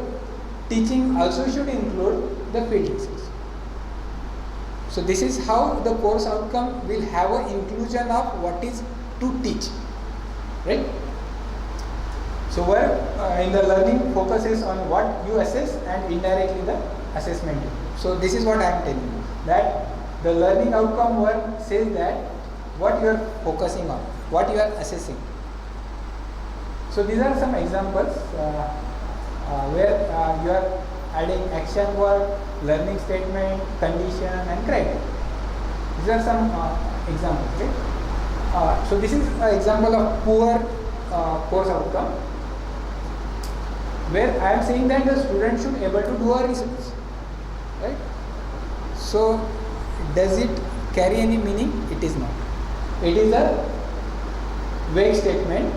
teaching also should include the field research. So this is how the course outcome will have an inclusion of what is to teach, right? So where in the learning focuses on what you assess and indirectly the assessment. So this is what I am telling you, that the learning outcome one says that what you are focusing on, what you are assessing. So these are some examples where you are adding action word, learning statement, condition and criteria. These are some examples, right? So this is an example of poor course outcome, where I am saying that the student should be able to do a research, right? So does it carry any meaning? It is not. It is a vague statement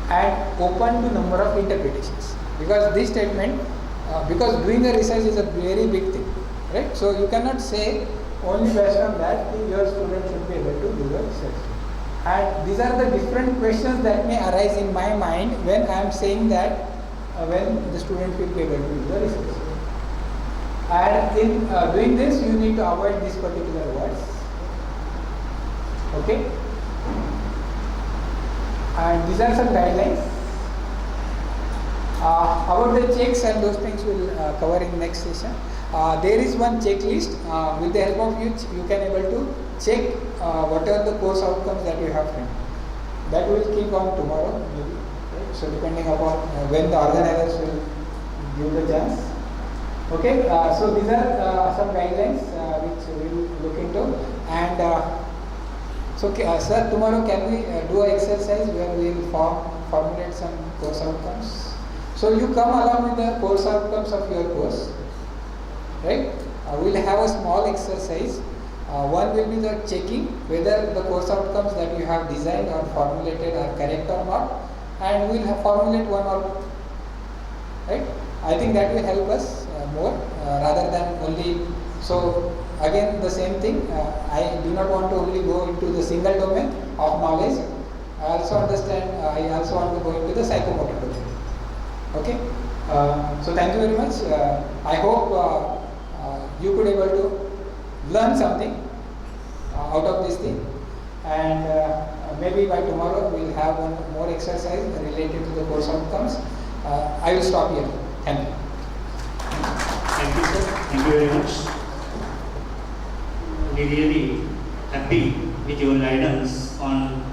and open to number of interpretations, because this statement, because doing a research is a very big thing, right? So you cannot say only based on that your student should be able to do the research. And these are the different questions that may arise in my mind when I am saying that when the student will be able to do the research. And in doing this, you need to avoid these particular words. Okay? And these are some guidelines. About the checks and those things we'll cover in next session. There is one checklist with the help of which you can able to check what are the course outcomes that you have framed. That will keep on tomorrow maybe. Right? So depending upon when the organizers will give the chance. Okay, so these are some guidelines which we will look into. And so sir, tomorrow can we do an exercise where we will formulate some course outcomes? So you come along with the course outcomes of your course, right? We will have a small exercise. One will be the checking whether the course outcomes that you have designed or formulated are correct or not, and we will formulate one or two, right? I think that will help us more rather than only. So again the same thing, I do not want to only go into the single domain of knowledge. I also understand, I also want to go into the psychomotor domain. Okay, so thank you very much. I hope you could able to learn something out of this thing, and maybe by tomorrow we will have one more exercise related to the course outcomes. I will stop here. Thank you. Thank you, sir. Thank you very much. We really happy with your guidance on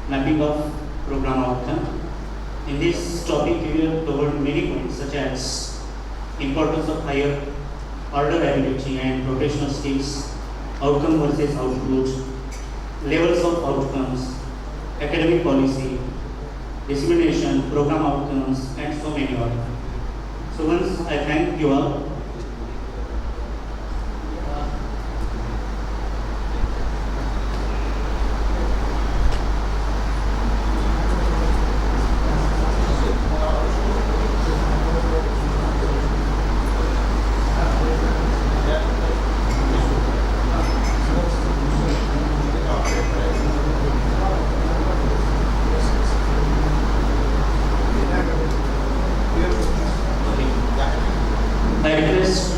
mapping of program outcome. In this topic, we have covered many points such as importance of higher order ability and professional skills, outcome versus output, levels of outcomes, academic policy, dissemination, program outcomes, and so many more. So once I thank you all.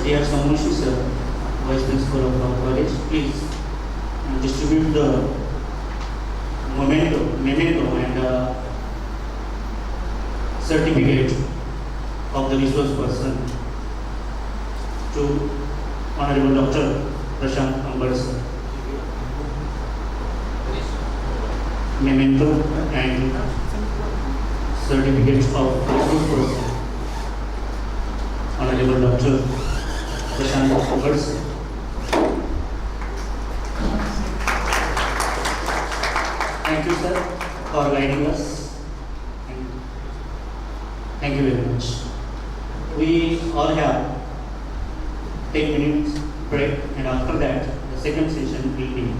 Dear Samushi sir, Vice Principal of our college, please distribute the memento and certificate of the resource person to Honorable Dr. Prashant Ambar sir. Memento and certificate of resource person, Honorable Dr. Prashant Ambar sir. Thank you, sir, for guiding us. And thank you very much. We all have 10 minutes break, and after that, the second session will be